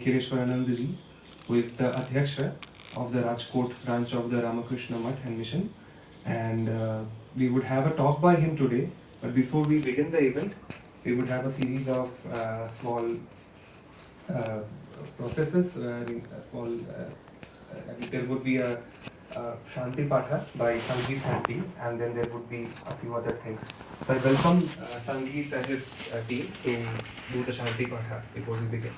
Nikhileshwaranandaji, who is the Adhyaksha of the Rajkot branch of the Ramakrishna Math and Mission. And we would have a talk by him today. But before we begin the event, we would have a series of small processes. There would be a Shanti Patha by Sangeet Shanti, and then there would be a few other things. So I welcome Sangeet and his team to do the Shanti Patha before we begin.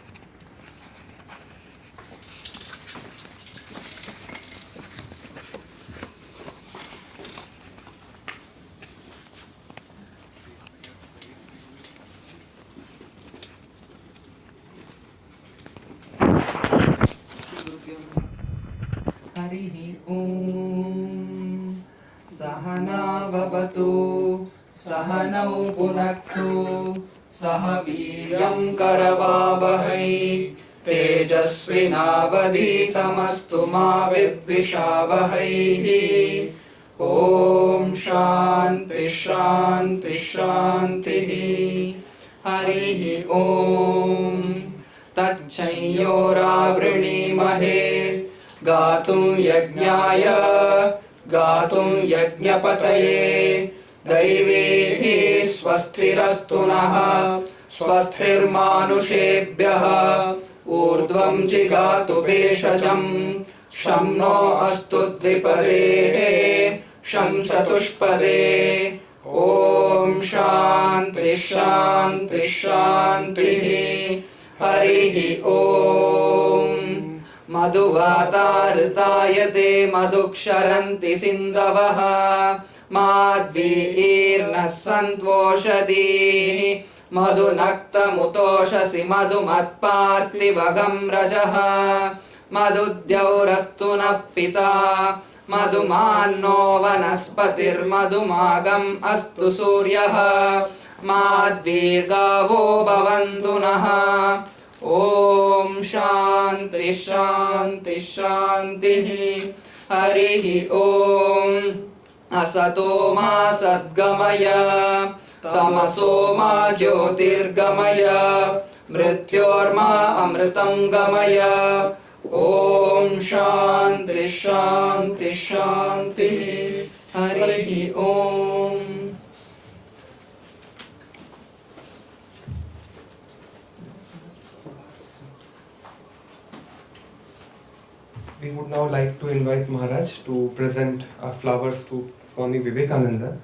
Harihi Om Sahana Vavatu Sahanau Punaktu Sahaviryam Karavavahai Tejasvinavaditamastu ma vidvishavahai. Om Shanti Shanti Shanti. Harihi Om Tacchayoravrinemahe Gatum Yajnaya Gatum Yajnapataye Daivehi Swasthirastunaha Swasthirmanushebhyaha Urdvam Jigatu Beshajam Shamno Astu Dvipadehe Sham Chatushpade. Om Shanti Shanti Shanti. Harihi Om Madhuvatartayate madhuksharanti sindavaha madviirnah santvoshadehi madhunaktamutoshasi madhumatpartivagam rajaha madhudyaurastu nah pita madhumanno vanaspatir madhumagam astu suryaha madvirgavo bhavantu naha. Om Shanti Shanti Shanti. Harihi Om Asato ma Sadgamaya Tamaso ma Jyotirgamaya Mrityorma Amritam Gamaya. Om Shanti Shanti Shanti. Harihi Om. We would now like to invite Maharaj to present flowers to Swami Vivekananda.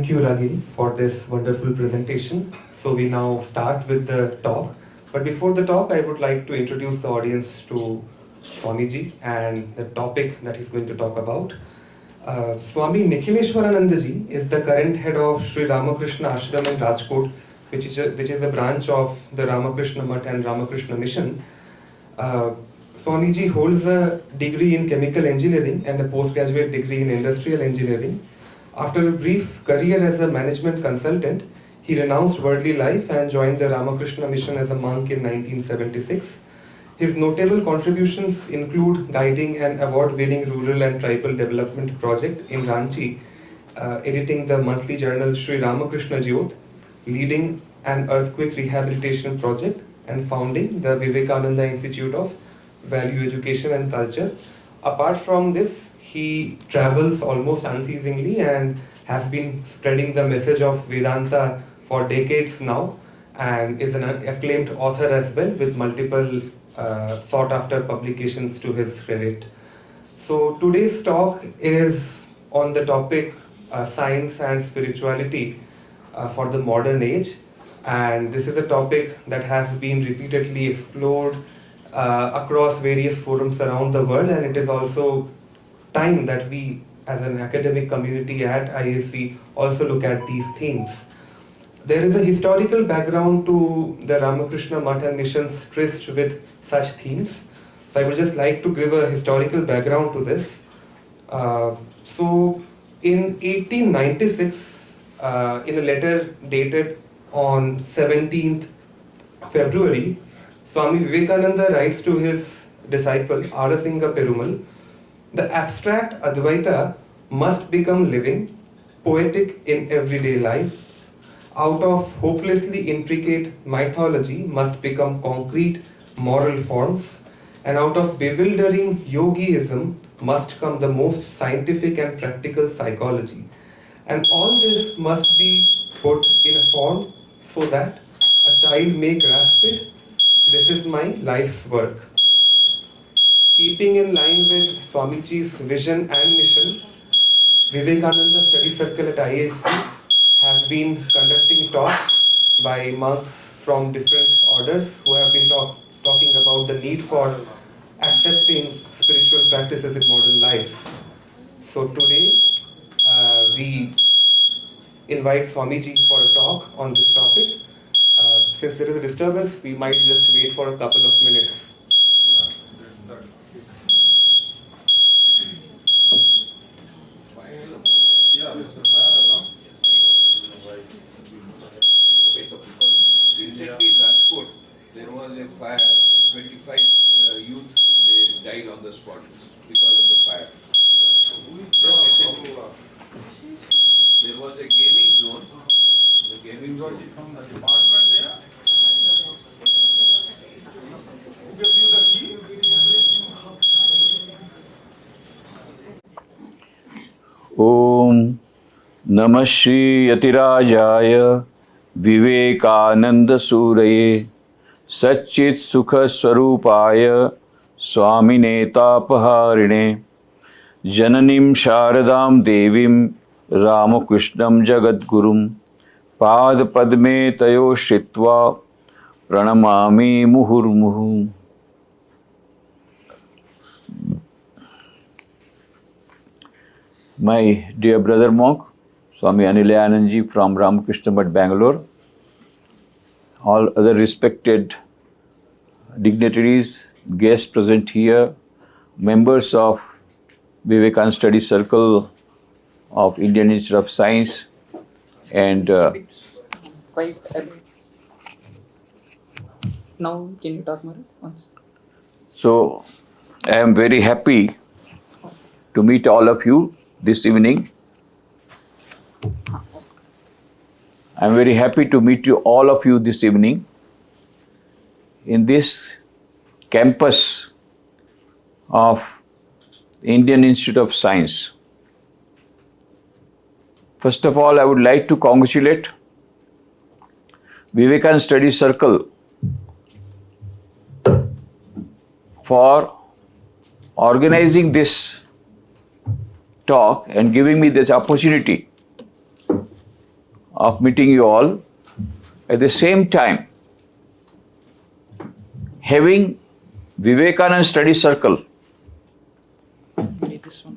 Thank you, Ragini, for this wonderful presentation. So we now start with the talk. But before the talk, I would like to introduce the audience to Swamiji and the topic that he's going to talk about. Swami Nikhileshwaranandaji is the current head of Shri Ramakrishna Ashrama in Rajkot, which is a branch of the Ramakrishna Math and Ramakrishna Mission. Swamiji holds a degree in chemical engineering and a postgraduate degree in industrial engineering. After a brief career as a management consultant, he renounced worldly life and joined the Ramakrishna Mission as a monk in 1976. His notable contributions include guiding an award-winning rural and tribal development project in Ranchi, editing the monthly journal Shri Ramakrishna Jyot, leading an earthquake rehabilitation project, and founding the Vivekananda Institute of Value Education and Culture. Apart from this, he travels almost unceasingly and has been spreading the message of Vedanta for decades now, and is an acclaimed author as well, with multiple sought after publications to his credit. So today's talk is on the topic science and spirituality for the modern age, and this is a topic that has been repeatedly explored across various forums around the world, and it is also time that we as an academic community at IISc also look at these themes. There is a historical background to the Ramakrishna Math and missions tryst with such themes. So I would just like to give a historical background to this. So in 1896, in a letter dated on 17th February, Swami Vivekananda writes to his disciple Adhyaksha Perumal, "The abstract Advaita must become living, poetic in everyday life. Out of hopelessly intricate mythology must become concrete moral forms, and out of bewildering yogiism must come the most scientific and practical psychology. And all this must be put in a form so that a child may grasp it. This is my life's work." Keeping in line with Swamiji's vision and mission, Vivekananda Study Circle at IISc has been conducting talks by monks from different orders who have been talking about the need for accepting spiritual practices in modern life. So today we invite Swamiji for a talk on this topic. Since there is a disturbance, we might just wait for a couple of minutes. Recently in Rajkot, there was a fire and 25 youth they died on the spot because of the fire. Just recently, there was a gaming zone. The gaming zone is from the department there. Who gave you the key? Om Namah Shri Yatirajaya Vivekananda Suraye Satchit Sukha Swarupaya Swami Netapaharine Jananim Sharadam Devim Ramakrishnam Jagadgurum Pad Padme Tayo Shritva Pranamami Muhurmuhu. My dear brother monk, Swami Nikhileswaranandaji from Ramakrishna Math, Bangalore, all other respected dignitaries, guests present here, members of Vivekananda Study Circle of Indian Institute of Science, and Quite a bit. Now, can you talk more once? so I am very happy to meet all of you this evening. I am very happy to meet you, all of you this evening in this campus of Indian Institute of Science. First of all, I would like to congratulate Vivekananda Study Circle for organizing this talk and giving me this opportunity of meeting you all. At the same time, having Vivekananda Study Circle. Maybe this one.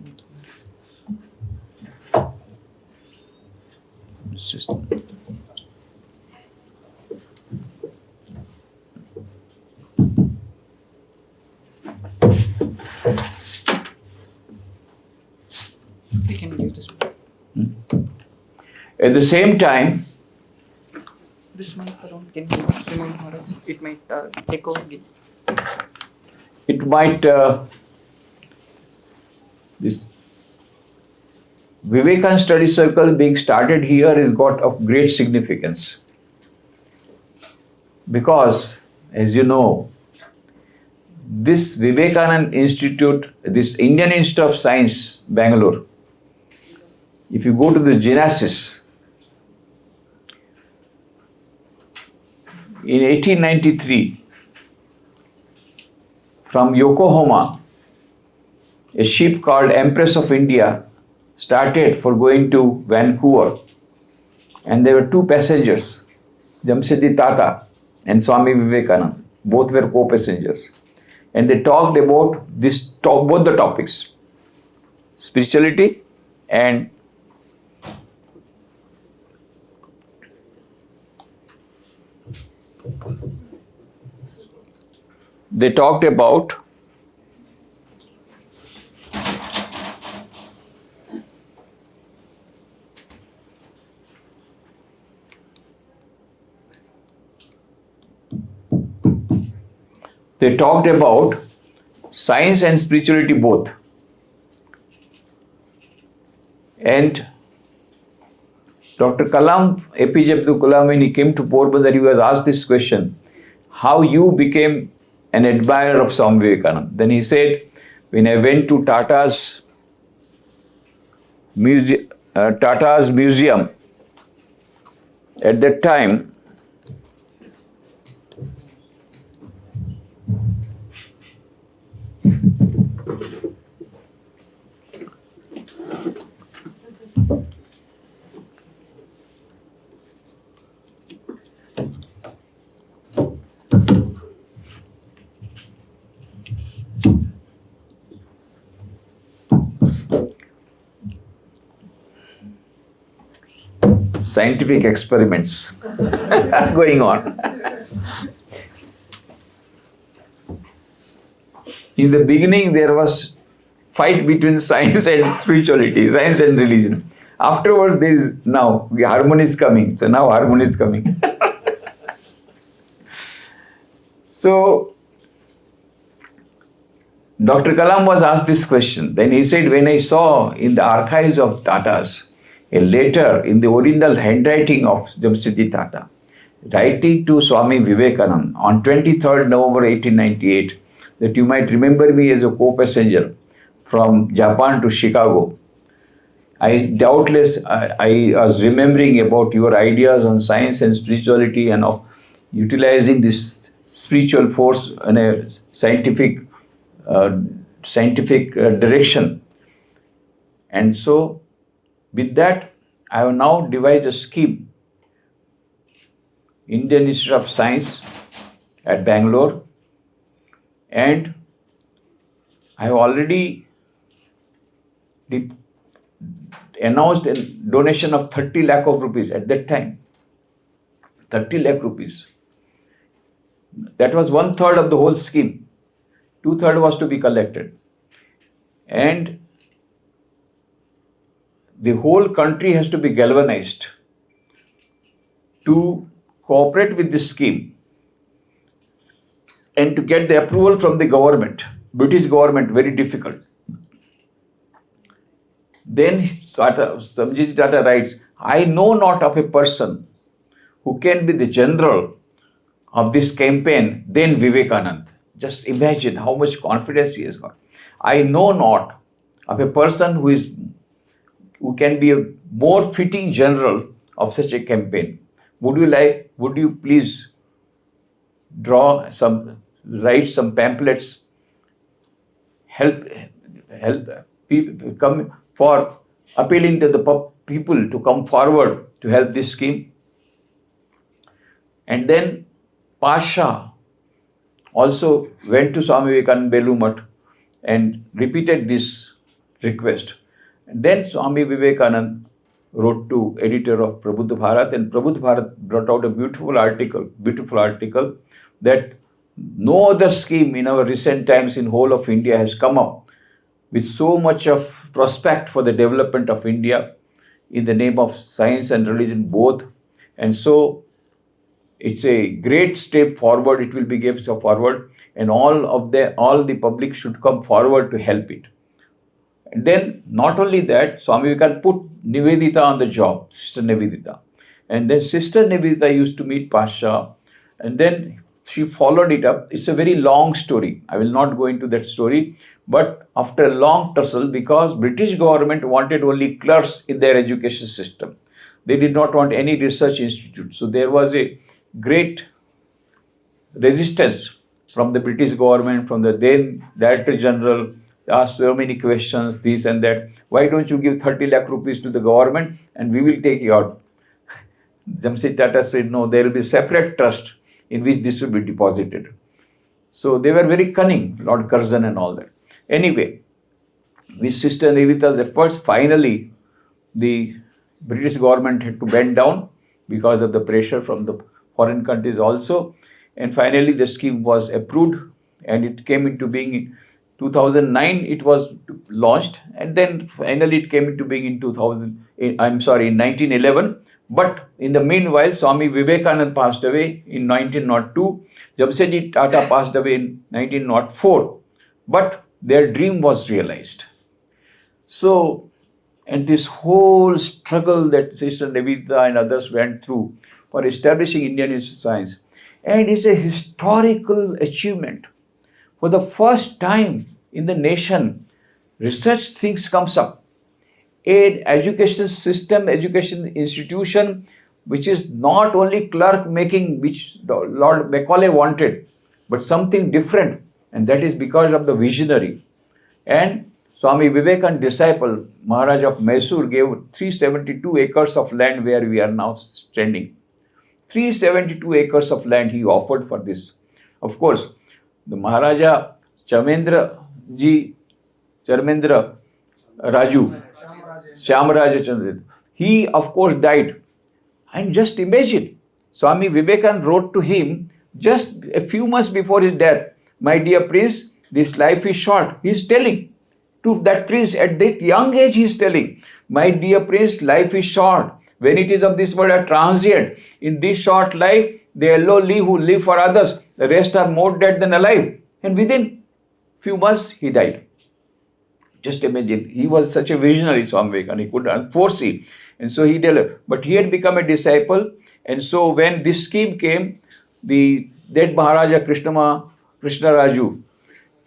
It's just- We can give this one. At the same time, This mic around can you remove Maharaj? It might echo again. it might this Vivekananda Study Circle being started here is got of great significance because, as you know, this Vivekananda Institute, this Indian Institute of Science, Bangalore, if you go to the genesis, in 1893, from Yokohama, a ship called Empress of India started for going to Vancouver, and there were two passengers, Jamshedji Tata and Swami Vivekananda. Both were co-passengers, and they talked about both the topics, spirituality and they talked about science and spirituality both. And Dr. Kalam, APJ Abdul Kalam, when he came to Porbandar, he was asked this question, how you became an admirer of Swami Vivekananda. Then he said, when I went to Tata's museum, at that time, scientific experiments going on. In the beginning, there was fight between science and spirituality, science and religion. Afterwards, there is now harmony is coming. So now harmony is coming. So Dr. Kalam was asked this question. Then he said, when I saw in the archives of Tatas a letter in the original handwriting of Jamshedji Tata, writing to Swami Vivekananda on 23rd November 1898, that you might remember me as a co-passenger from Japan to Chicago. I was remembering about your ideas on science and spirituality and of utilizing this spiritual force in a scientific direction. And so, with that, I have now devised a scheme, Indian Institute of Science at Bangalore, and I have already announced a donation of 30 lakh of rupees at that time. 30 lakh rupees. That was 1/3 of the whole scheme. 2/3 was to be collected. And the whole country has to be galvanized to cooperate with this scheme and to get the approval from the government, British government, very difficult. Then Swamiji Tata writes, I know not of a person who can be the general of this campaign than Vivekananda. Just imagine how much confidence he has got. I know not of a person who can be a more fitting general of such a campaign. Would you please write some pamphlets, help people come for appealing to the people to come forward to help this scheme. And then Pasha also went to Swami Vivekananda Belumat and repeated this request. And then Swami Vivekananda wrote to editor of Prabhuddha Bharat, and Prabhuddha Bharat brought out a beautiful article that no other scheme in our recent times in whole of India has come up with so much of prospect for the development of India in the name of science and religion both. And so it's a great step forward. It will be a step forward, and all the public should come forward to help it. And then not only that, Swami Vivekananda put Nivedita on the job, Sister Nivedita. And then Sister Nivedita used to meet Pasha, and then she followed it up. It's a very long story. I will not go into that story. But after a long tussle, because British government wanted only clerks in their education system, they did not want any research institute. So there was a great resistance from the British government, from the then Director General. They asked so many questions, this and that. Why don't you give 30 lakh rupees to the government and we will take you out? Jamshid Tata said, no, there will be separate trust in which this will be deposited. So they were very cunning, Lord Curzon and all that. Anyway, with Sister Nivedita's efforts, finally the British government had to bend down because of the pressure from the foreign countries also. And finally the scheme was approved and it came into being in 2009. It was launched, and then finally it came into being in 1911. But in the meanwhile, Swami Vivekananda passed away in 1902. Jamshedji Tata passed away in 1904. But their dream was realized. So, and this whole struggle that Sister Nivedita and others went through for establishing Indian Institute of Science, and it's a historical achievement. For the first time in the nation, research things comes up. An education system, education institution, which is not only clerk making, which Lord Macaulay wanted, but something different. And that is because of the visionary. And Swami Vivekananda disciple, Maharaj of Mysore, gave 372 acres of land where we are now standing. 372 acres of land he offered for this. Of course, the Maharaja Charmendra Raju, Shyamaraja Chandra, he of course died. And just imagine, Swami Vivekananda wrote to him just a few months before his death, my dear prince, this life is short. He is telling to that prince at that young age, he is telling, my dear prince, life is short. Vanities of this world are transient. In this short life, they alone live who live for others. The rest are more dead than alive. And within few months, he died. Just imagine, he was such a visionary, Swami Vivekananda, he could not foresee. And so he delivered. But he had become a disciple. And so when this scheme came, that Maharaja Krishna Raju,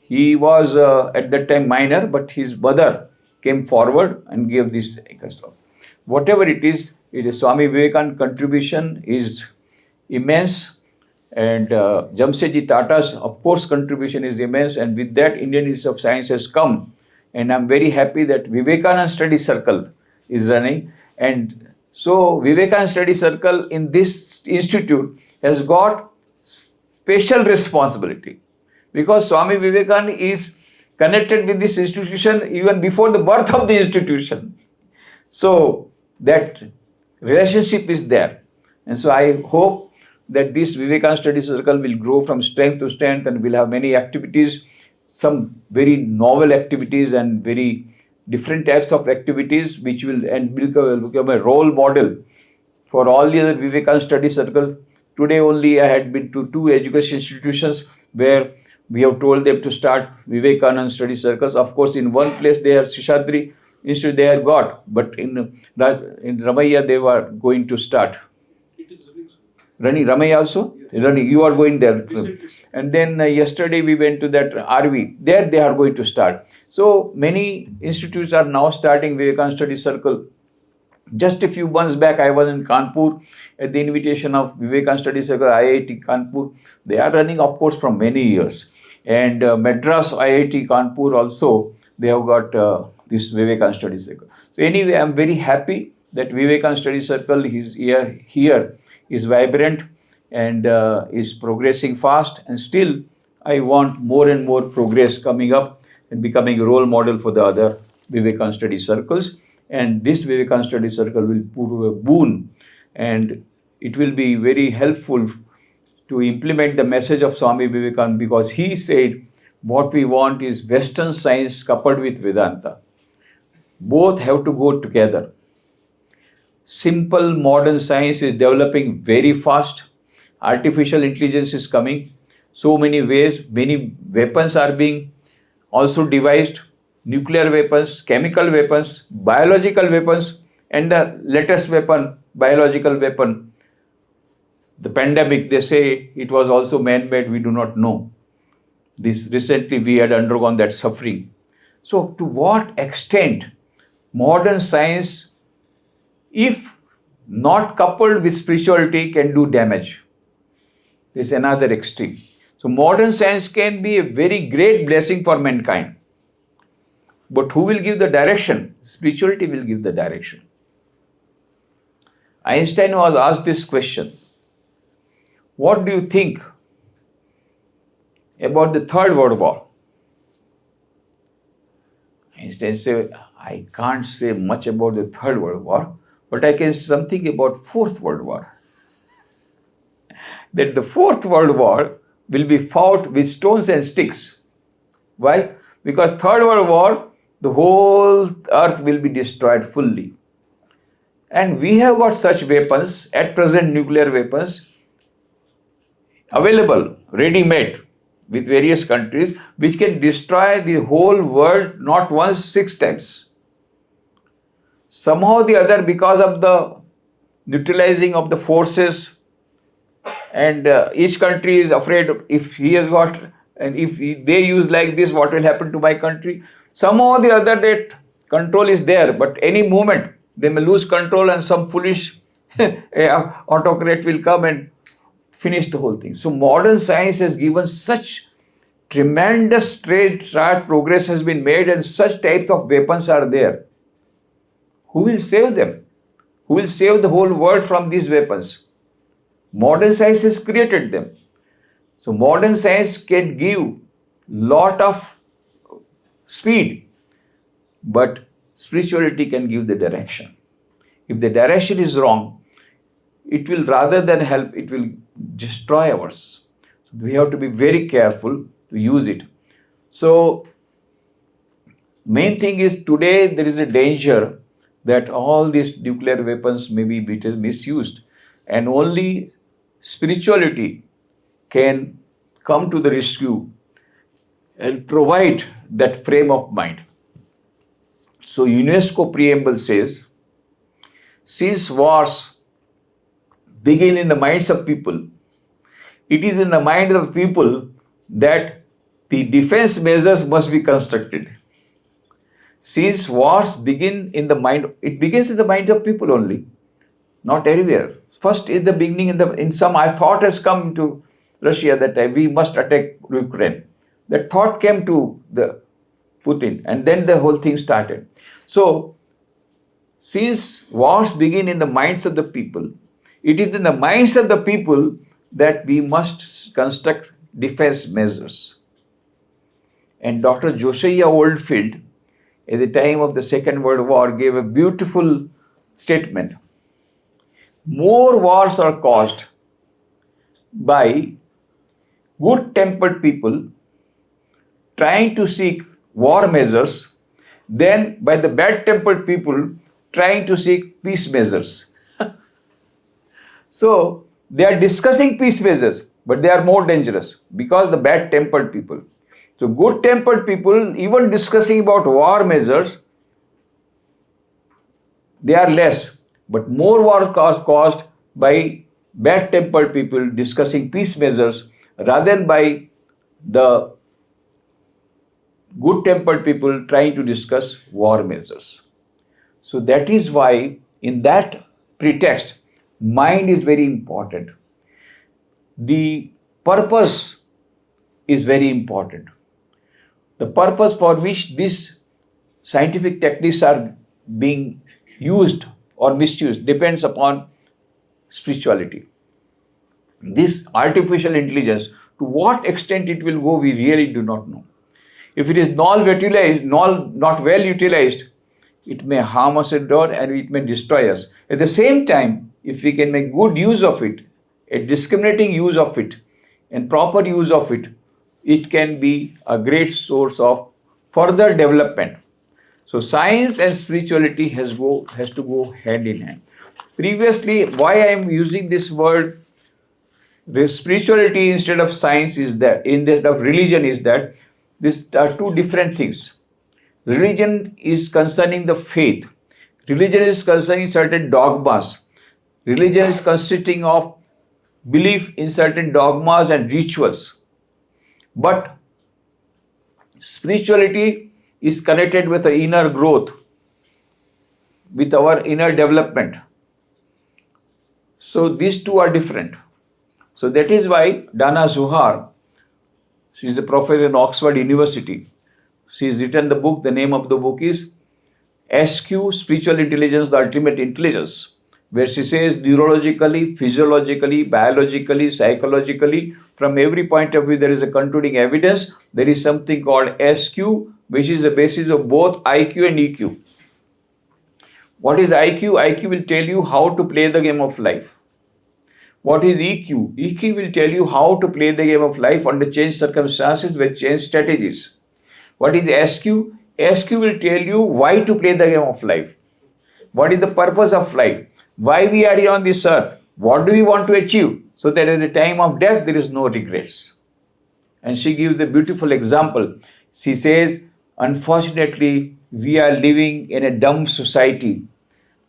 he was at that time minor, but his mother came forward and gave this acres of. Whatever it is Swami Vivekananda contribution is immense. And Jamshedji Tata's, of course, contribution is immense. And with that, Indian Institute of Science has come. And I'm very happy that Vivekananda Study Circle is running. And so Vivekananda Study Circle in this institute has got special responsibility, because Swami Vivekananda is connected with this institution even before the birth of the institution. So that relationship is there. And so I hope that this Vivekananda Study Circle will grow from strength to strength and will have many activities, some very novel activities and very different types of activities, which will become a role model for all the other Vivekananda Study Circles. Today only I had been to 2 education institutions where we have told them to start Vivekananda Study Circles. Of course, in one place they are Seshadri Institute they have got, but in Ramaiah they were going to start. It is running. Running, Ramaiah also? Yes. Running, you are going there. Recently. And then yesterday we went to that RV. There they are going to start. So many institutes are now starting Vivekananda Study Circle. Just a few months back, I was in Kanpur at the invitation of Vivekananda Study Circle, IIT Kanpur. They are running, of course, from many years. And Madras IIT Kanpur also, they have got this Vivekananda Study Circle. So anyway, I am very happy that Vivekananda Study Circle is here is vibrant and is progressing fast, and still I want more and more progress coming up and becoming a role model for the other Vivekananda Study Circles. And this Vivekananda Study Circle will prove a boon, and it will be very helpful to implement the message of Swami Vivekananda, because he said what we want is Western science coupled with Vedanta. Both have to go together. Simple modern science is developing very fast. Artificial intelligence is coming. So many ways, many weapons are being also devised. Nuclear weapons, chemical weapons, biological weapons, and the latest weapon, biological weapon. The pandemic, they say it was also man-made, we do not know. This recently we had undergone that suffering. So to what extent modern science, if not coupled with spirituality, can do damage? This is another extreme. So modern science can be a very great blessing for mankind. But who will give the direction? Spirituality will give the direction. Einstein was asked this question: what do you think about the Third World War? Einstein said, I can't say much about the Third World War, but I can say something about Fourth World War. That the Fourth World War will be fought with stones and sticks. Why? Because Third World War, the whole earth will be destroyed fully. And we have got such weapons, at present nuclear weapons, available, ready-made, with various countries, which can destroy the whole world not once, 6 times. Somehow or the other, because of the neutralizing of the forces, and each country is afraid if he has got, and if they use like this, what will happen to my country? Somehow or the other, that control is there, but any moment they may lose control and some foolish autocrat will come and finish the whole thing. So modern science has given such tremendous progress has been made, and such types of weapons are there. Who will save them? Who will save the whole world from these weapons? Modern science has created them. So modern science can give lot of speed, but spirituality can give the direction. If the direction is wrong, it will, rather than help, it will destroy ours. So we have to be very careful to use it. So main thing is, today there is a danger that all these nuclear weapons may be misused, and only spirituality can come to the rescue and provide that frame of mind. So UNESCO preamble says, since wars begin in the minds of people, it is in the mind of people that the defense measures must be constructed. Since wars begin in the mind, it begins in the minds of people only, not everywhere. First, in the beginning, in some thought has come to Russia that we must attack Ukraine. That thought came to the Putin, and then the whole thing started. So, since wars begin in the minds of the people, it is in the minds of the people that we must construct defense measures. And Dr. Josiah Oldfield, at the time of the Second World War, gave a beautiful statement. More wars are caused by good-tempered people trying to seek war measures than by the bad-tempered people trying to seek peace measures. So, they are discussing peace measures, but they are more dangerous because the bad-tempered people. So, good-tempered people, even discussing about war measures, they are less, but more war caused by bad-tempered people discussing peace measures rather than by the good-tempered people trying to discuss war measures. So that is why in that pretext, mind is very important. The purpose is very important. The purpose for which these scientific techniques are being used or misuse depends upon spirituality. This artificial intelligence, to what extent it will go, we really do not know. If it is not well utilized, it may harm us at all and it may destroy us. At the same time, if we can make good use of it, a discriminating use of it, and proper use of it, it can be a great source of further development. So science and spirituality has to go hand in hand. Previously, why I am using this word spirituality instead of science is that, instead of religion, is that these are two different things. Religion is concerning the faith. Religion is concerning certain dogmas. Religion is consisting of belief in certain dogmas and rituals. But spirituality is connected with our inner growth, with our inner development. So these two are different. So that is why Dana Zohar, she is a professor in Oxford University. She has written the book, the name of the book is SQ, Spiritual Intelligence, the Ultimate Intelligence, where she says neurologically, physiologically, biologically, psychologically, from every point of view there is a concluding evidence. There is something called SQ, which is the basis of both IQ and EQ. What is IQ? IQ will tell you how to play the game of life. What is EQ? EQ will tell you how to play the game of life under changed circumstances with changed strategies. What is SQ? SQ will tell you why to play the game of life. What is the purpose of life? Why we are here on this earth? What do we want to achieve? So that at the time of death there is no regrets. And she gives a beautiful example. She says, unfortunately, we are living in a dumb society.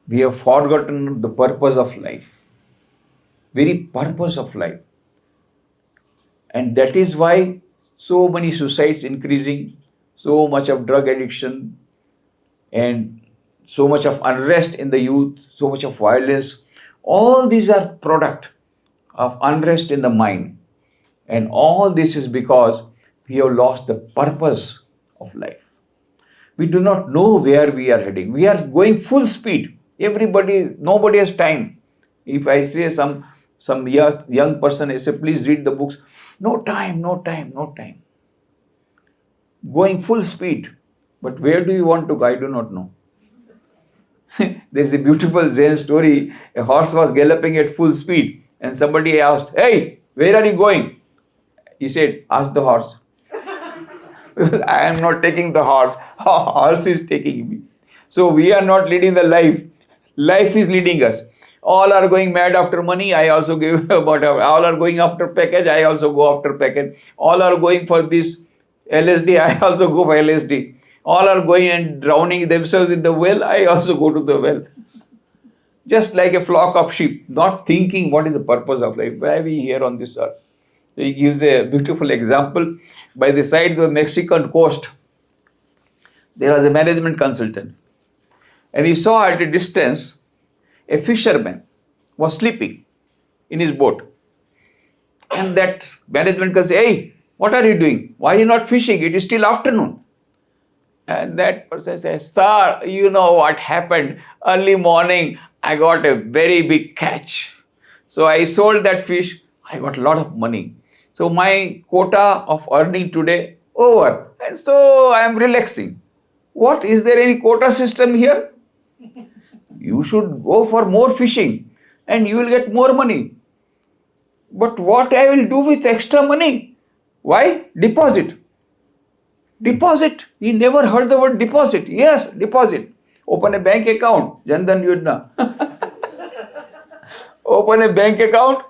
We have forgotten the purpose of life. Very purpose of life. And that is why so many suicides increasing, so much of drug addiction, and so much of unrest in the youth, so much of violence. All these are product of unrest in the mind. And all this is because we have lost the purpose of life. We do not know where we are heading. We are going full speed. Nobody has time. If I say some young person, I say, please read the books. No time. Going full speed. But where do you want to go? I do not know. There's a beautiful Zen story. A horse was galloping at full speed and somebody asked, hey, where are you going? He said, ask the horse. I am not taking the horse. Horse is taking me. So we are not leading the life. Life is leading us. All are going mad after money, I also give whatever. All are going after package, I also go after package. All are going for this LSD, I also go for LSD. All are going and drowning themselves in the well, I also go to the well. Just like a flock of sheep, not thinking what is the purpose of life, why are we here on this earth. He gives a beautiful example. By the side of the Mexican coast, there was a management consultant. And he saw at a distance, a fisherman was sleeping in his boat. And that management can say, hey, what are you doing? Why are you not fishing? It is still afternoon. And that person says, sir, you know what happened? Early morning, I got a very big catch. So I sold that fish. I got a lot of money. So my quota of earning today over. And so I am relaxing. What? Is there any quota system here? You should go for more fishing and you will get more money. But what I will do with extra money? Why? Deposit. Deposit. He never heard the word deposit. Yes, deposit. Open a bank account. Jan Dhan Yojana. Open a bank account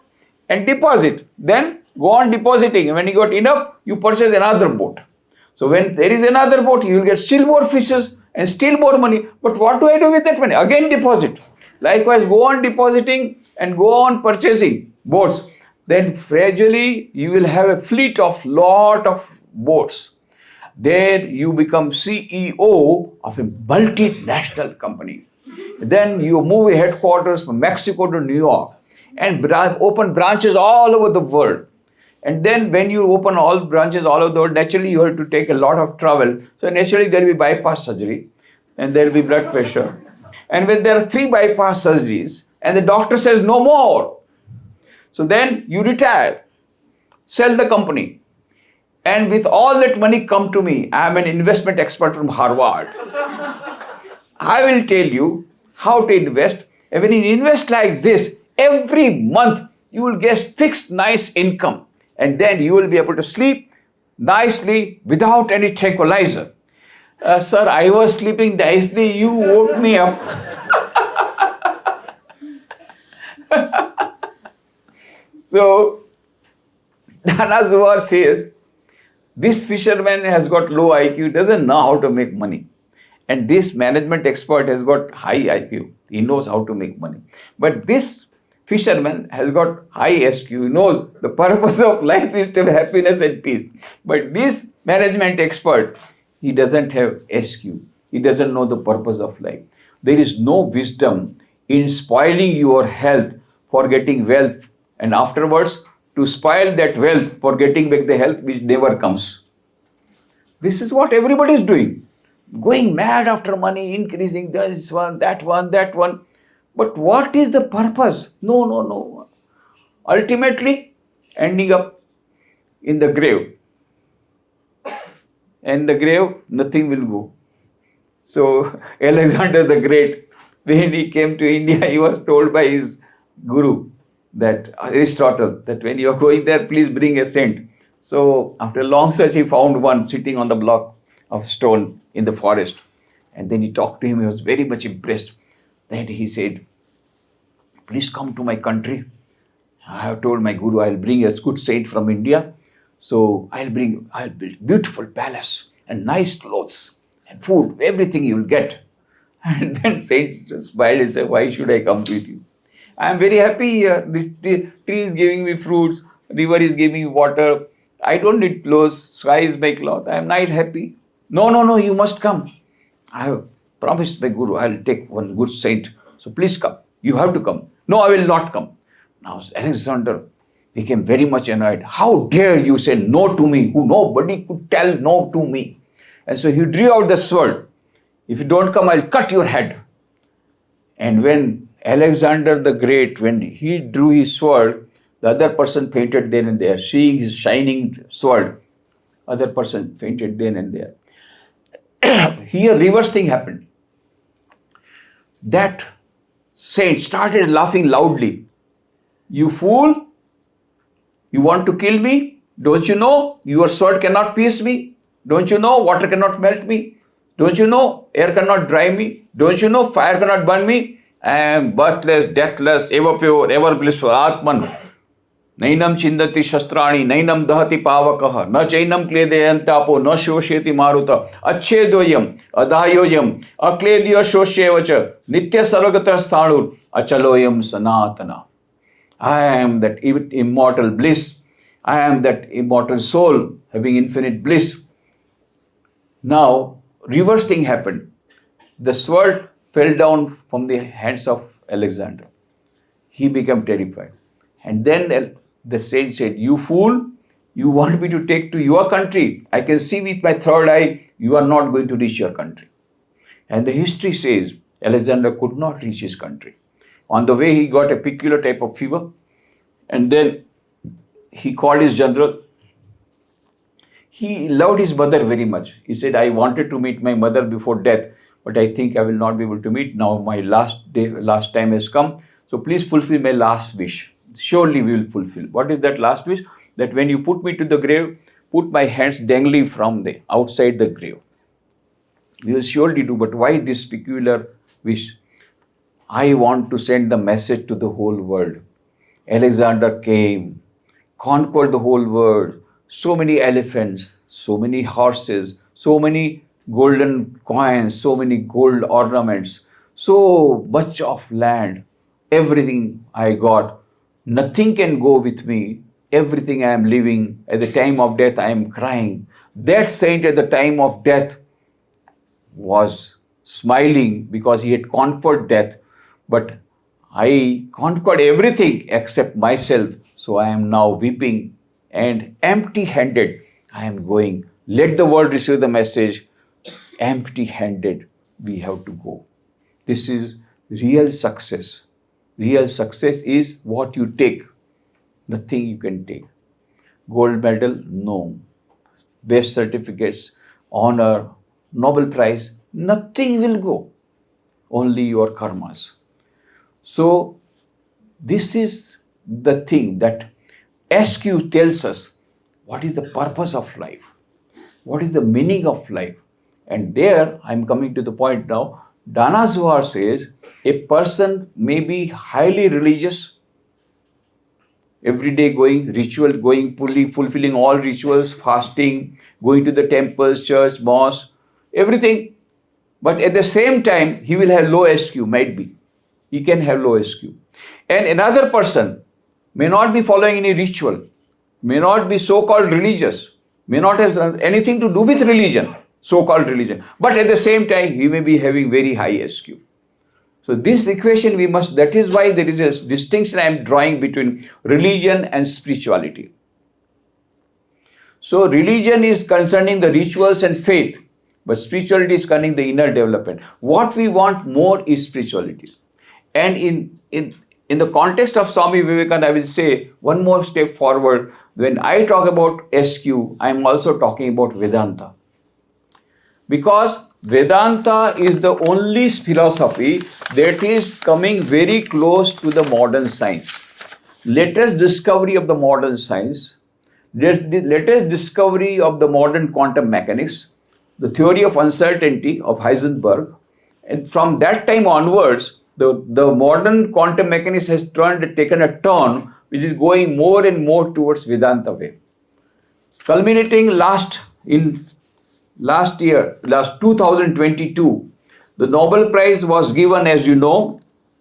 and deposit. Then go on depositing. When you got enough, you purchase another boat. So when there is another boat, you will get still more fishes and still more money. But what do I do with that money? Again deposit. Likewise, go on depositing and go on purchasing boats. Then gradually you will have a fleet of lot of boats. Then you become CEO of a multinational company. Then you move a headquarters from Mexico to New York and open branches all over the world. And then when you open all branches all over the world, naturally you have to take a lot of travel. So naturally there will be bypass surgery and there will be blood pressure And when there are 3 bypass surgeries and the doctor says no more, so then you retire, sell the company, and with all that money come to me. I am an investment expert from Harvard. I will tell you how to invest. And when you invest like this, every month you will get fixed nice income. And then you will be able to sleep nicely without any tranquilizer. Sir, I was sleeping nicely. You woke me up. So, Dana Zuar says, this fisherman has got low IQ, doesn't know how to make money. And this management expert has got high IQ. He knows how to make money. But this fisherman has got high SQ. He knows the purpose of life is to have happiness and peace. But this management expert, he doesn't have SQ. He doesn't know the purpose of life. There is no wisdom in spoiling your health for getting wealth, and afterwards to spoil that wealth for getting back the health which never comes. This is what everybody is doing. Going mad after money, increasing this one, that one, that one. But what is the purpose? No. Ultimately, ending up in the grave. And the grave, nothing will go. So, Alexander the Great, when he came to India, he was told by his guru, that Aristotle, that when you are going there, please bring a saint. So, after a long search, he found one sitting on the block of stone in the forest. And then he talked to him. He was very much impressed. Then he said, please come to my country. I have told my guru, I'll bring a good saint from India. So I'll build beautiful palace and nice clothes and food, everything you will get. And then saint just smiled and said, why should I come with you? I am very happy here. The tree is giving me fruits, river is giving me water. I don't need clothes, sky is my cloth. I am not happy. No, you must come. I have promised my guru, I will take one good saint. So please come. You have to come. No, I will not come. Now Alexander became very much annoyed. How dare you say no to me, who nobody could tell no to me. And so he drew out the sword. If you don't come, I'll cut your head. And when Alexander the Great, when he drew his sword, the other person fainted then and there. Seeing his shining sword, other person fainted then and there. Here reverse thing happened. That saint started laughing loudly. You fool, you want to kill me? Don't you know your sword cannot pierce me? Don't you know water cannot melt me? Don't you know air cannot dry me? Don't you know fire cannot burn me? I am birthless, deathless, ever pure, ever blissful, Atman. Nainam chindati shastrani, nainam dahati pavakah, na chainam kledeyantapo, na shosheti maruta, achchedoyam, adhayoyam, akledya shoshevacha, nitya sarvagatra sthanur, achaloyam sanatana. I am that immortal bliss. I am that immortal soul having infinite bliss. Now, reverse thing happened. The sword fell down from the hands of Alexander. He became terrified. And then the saint said, you fool, you want me to take to your country. I can see with my third eye, you are not going to reach your country. And the history says Alexander could not reach his country. On the way, he got a peculiar type of fever. And then he called his general. He loved his mother very much. He said, I wanted to meet my mother before death, but I think I will not be able to meet. Now my last time has come. So please fulfill my last wish. Surely we will fulfill. What is that last wish? That when you put me to the grave, put my hands dangling from the outside the grave. We will surely do, but why this peculiar wish? I want to send the message to the whole world. Alexander came, conquered the whole world. So many elephants, so many horses, so many golden coins, so many gold ornaments, so much of land, everything I got. Nothing can go with me. Everything I am living. At the time of death, I am crying. That saint at the time of death was smiling because he had conquered death. But I conquered everything except myself. So I am now weeping and empty-handed. I am going. Let the world receive the message. Empty-handed we have to go. This is real success. Real success is what you take, nothing you can take. Gold medal, no. Best certificates, honor, Nobel Prize, nothing will go. Only your karmas. So, this is the thing that SQ tells us what is the purpose of life, what is the meaning of life. And there, I'm coming to the point now. Dana Zohar says a person may be highly religious, every day going, ritual, going, fulfilling all rituals, fasting, going to the temples, church, mosque, everything. But at the same time, he will have low SQ, might be. He can have low SQ. And another person may not be following any ritual, may not be so-called religious, may not have anything to do with religion, so-called religion. But at the same time, he may be having very high SQ. So this equation we must, that is why there is a distinction I am drawing between religion and spirituality. So religion is concerning the rituals and faith, but spirituality is concerning the inner development. What we want more is spirituality. And in the context of Swami Vivekananda, I will say one more step forward. When I talk about SQ, I am also talking about Vedanta. Because Vedanta is the only philosophy that is coming very close to the modern science. Latest discovery of the modern science, latest discovery of the modern quantum mechanics, the theory of uncertainty of Heisenberg, and from that time onwards, the modern quantum mechanics has taken a turn which is going more and more towards Vedanta way. Culminating last 2022, the Nobel Prize was given, as you know,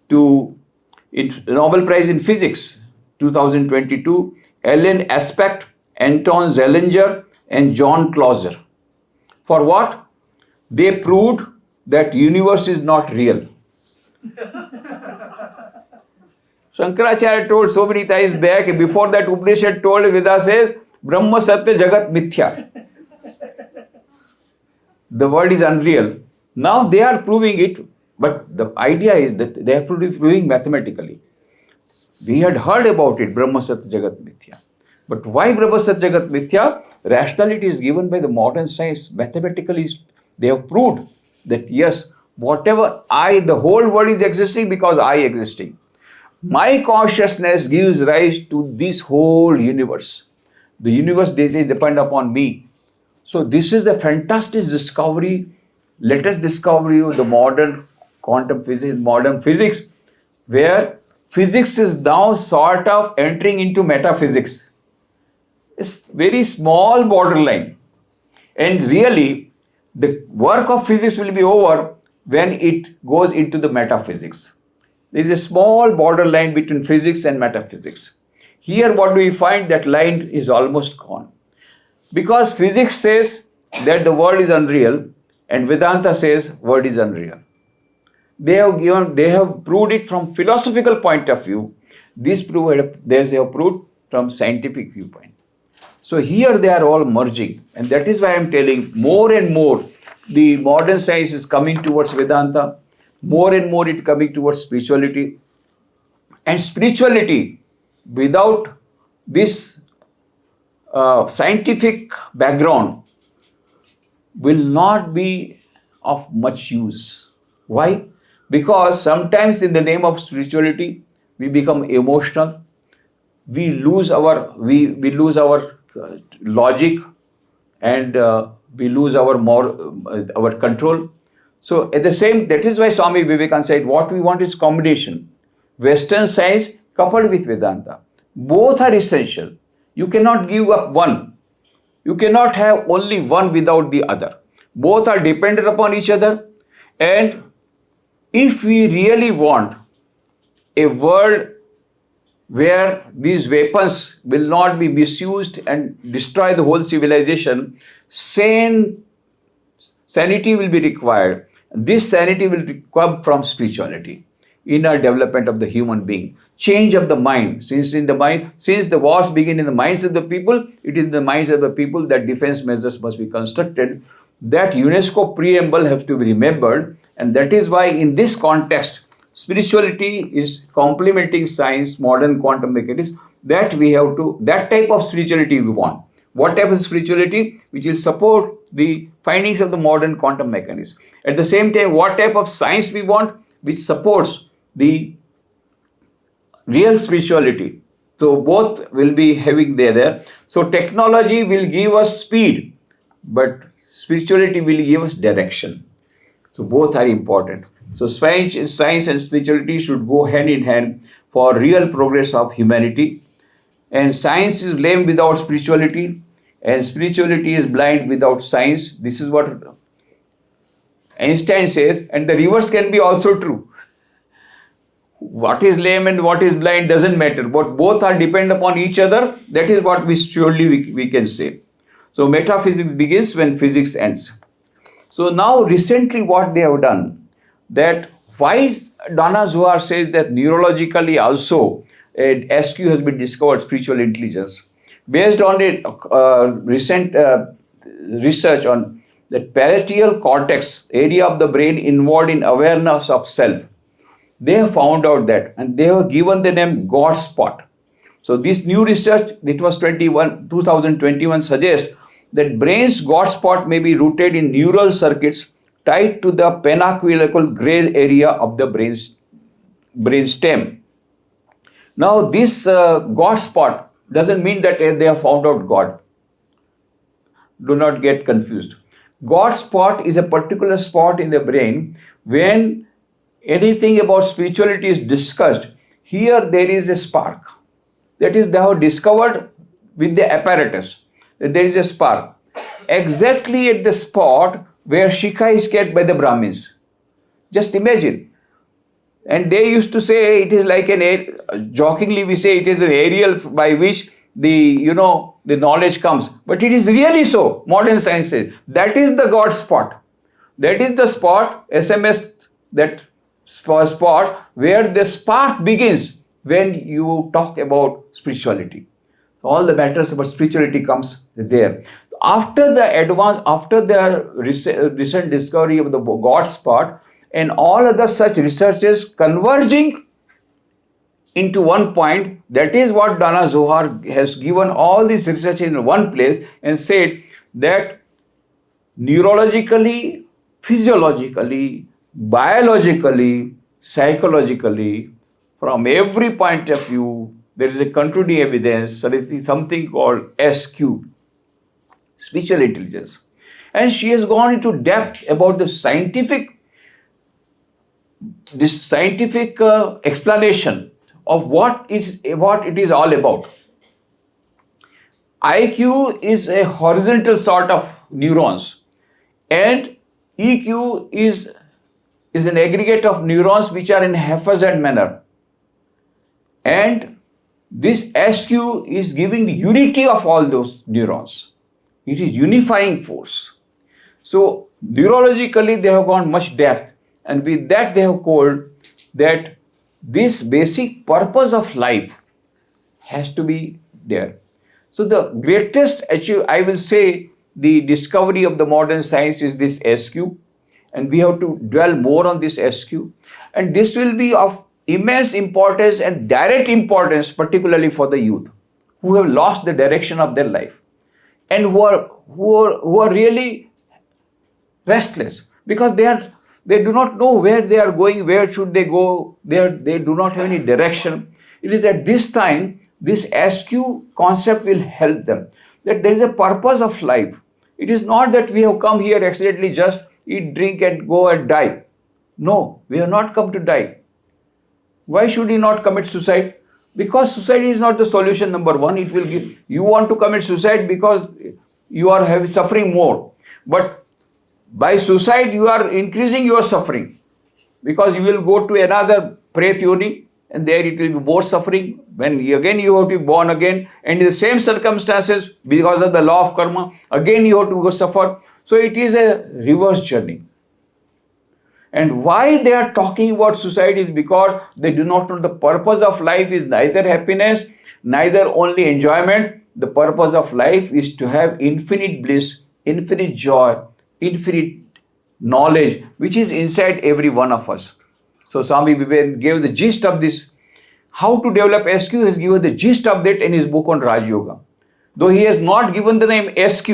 Nobel Prize in Physics 2022, Alan Aspect, Anton Zeilinger, and John Clauser. For what? They proved that universe is not real. Shankaracharya told so many times back, before that Upanishad told, Veda says, Brahma Satya Jagat Mithya. The world is unreal. Now they are proving it, but the idea is that they are proving mathematically. We had heard about it, Brahma Satya Jagat Mithya. But why Brahma Satya Jagat Mithya? Rationality is given by the modern science. Mathematically, they have proved that yes, whatever the whole world is existing because I existing. My consciousness gives rise to this whole universe. The universe depends upon me. So this is the fantastic discovery, latest discovery of the modern quantum physics, modern physics, where physics is now sort of entering into metaphysics. It's very small borderline. And really, the work of physics will be over when it goes into the metaphysics. There is a small borderline between physics and metaphysics. Here what do we find? That line is almost gone. Because physics says that the world is unreal and Vedanta says world is unreal. They have proved it from philosophical point of view. They have proved from scientific viewpoint. So here they are all merging, and that is why I am telling more and more the modern science is coming towards Vedanta, more and more it coming towards spirituality. And spirituality without this scientific background will not be of much use. Why? Because sometimes in the name of spirituality, we become emotional, we lose our logic, and we lose our control. So at the same, that is why Swami Vivekananda said, what we want is combination. Western science coupled with Vedanta. Both are essential. You cannot give up one. You cannot have only one without the other. Both are dependent upon each other. And if we really want a world where these weapons will not be misused and destroy the whole civilization, sanity will be required. This sanity will come from spirituality, inner development of the human being, change of the mind. Since the wars begin in the minds of the people, it is in the minds of the people that defense measures must be constructed. That UNESCO preamble has to be remembered, and that is why in this context, spirituality is complementing science, modern quantum mechanics, that type of spirituality we want. What type of spirituality? Which will support the findings of the modern quantum mechanics. At the same time, what type of science we want? Which supports the real spirituality. So both will be having there. So technology will give us speed, but spirituality will give us direction. So both are important. So science and spirituality should go hand in hand for real progress of humanity. And science is lame without spirituality, and spirituality is blind without science. This is what Einstein says, and the reverse can be also true. What is lame and what is blind doesn't matter, but both are dependent upon each other. That is what we can say. So metaphysics begins when physics ends. So now recently what they have done, that why Dana Zohar says that neurologically also SQ has been discovered, spiritual intelligence, based on a recent research on the parietal cortex, area of the brain involved in awareness of self. They have found out that, and they have given the name God spot. So this new research, it was 2021, suggests that brain's God spot may be rooted in neural circuits tied to the pennacular gray area of the brain stem. Now this God spot doesn't mean that they have found out God. Do not get confused. God spot is a particular spot in the brain when anything about spirituality is discussed. Here there is a spark. That is, they have discovered with the apparatus that there is a spark exactly at the spot where Shikha is kept by the Brahmins. Just imagine. And they used to say it is like jokingly we say it is an aerial by which the knowledge comes. But it is really so. Modern science says that is the God spot. That is the spot, SMS, that spot where the spark begins when you talk about spirituality. All the matters about spirituality comes there. After the recent discovery of the God spot and all other such researches converging into one point, that is what Dana Zohar has given all this research in one place and said that neurologically, physiologically, biologically, psychologically, from every point of view, there is a concluding evidence, something called SQ, spiritual intelligence. And she has gone into depth about the scientific explanation of what it is all about. IQ is a horizontal sort of neurons, and EQ is an aggregate of neurons which are in haphazard manner. And this SQ is giving the unity of all those neurons. It is unifying force. So neurologically they have gone much depth, and with that they have called that this basic purpose of life has to be there. So the greatest I will say the discovery of the modern science is this SQ, and we have to dwell more on this SQ, and this will be of immense importance and direct importance, particularly for the youth who have lost the direction of their life and who are really restless because they do not know where they are going, where should they go, they do not have any direction. It is at this time this SQ concept will help them, that there is a purpose of life. It is not that we have come here accidentally just eat, drink and go and die. No, we have not come to die. Why should you not commit suicide? Because suicide is not the solution, number one. It will give, you want to commit suicide because you are suffering more. But by suicide, you are increasing your suffering, because you will go to another Pret Yoni and there it will be more suffering. When again you have to be born again, and in the same circumstances, because of the law of karma, again you have to go suffer. So it is a reverse journey. And why they are talking about suicide is because they do not know the purpose of life is neither happiness, neither only enjoyment. The purpose of life is to have infinite bliss, infinite joy, infinite knowledge which is inside every one of us. So Swami Vivekananda gave the gist of this. How to develop SQ, he has given the gist of that in his book on Raj Yoga. Though he has not given the name SQ,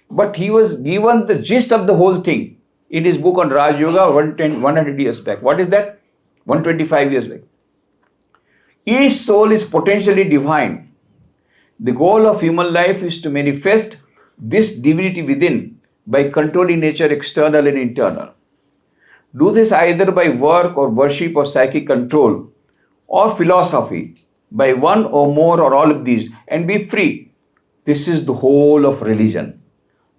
but he was given the gist of the whole thing in his book on Raj Yoga 100 years back. What is that? 125 years back. Each soul is potentially divine. The goal of human life is to manifest this divinity within by controlling nature external and internal. Do this either by work or worship or psychic control or philosophy, by one or more or all of these, and be free. This is the whole of religion.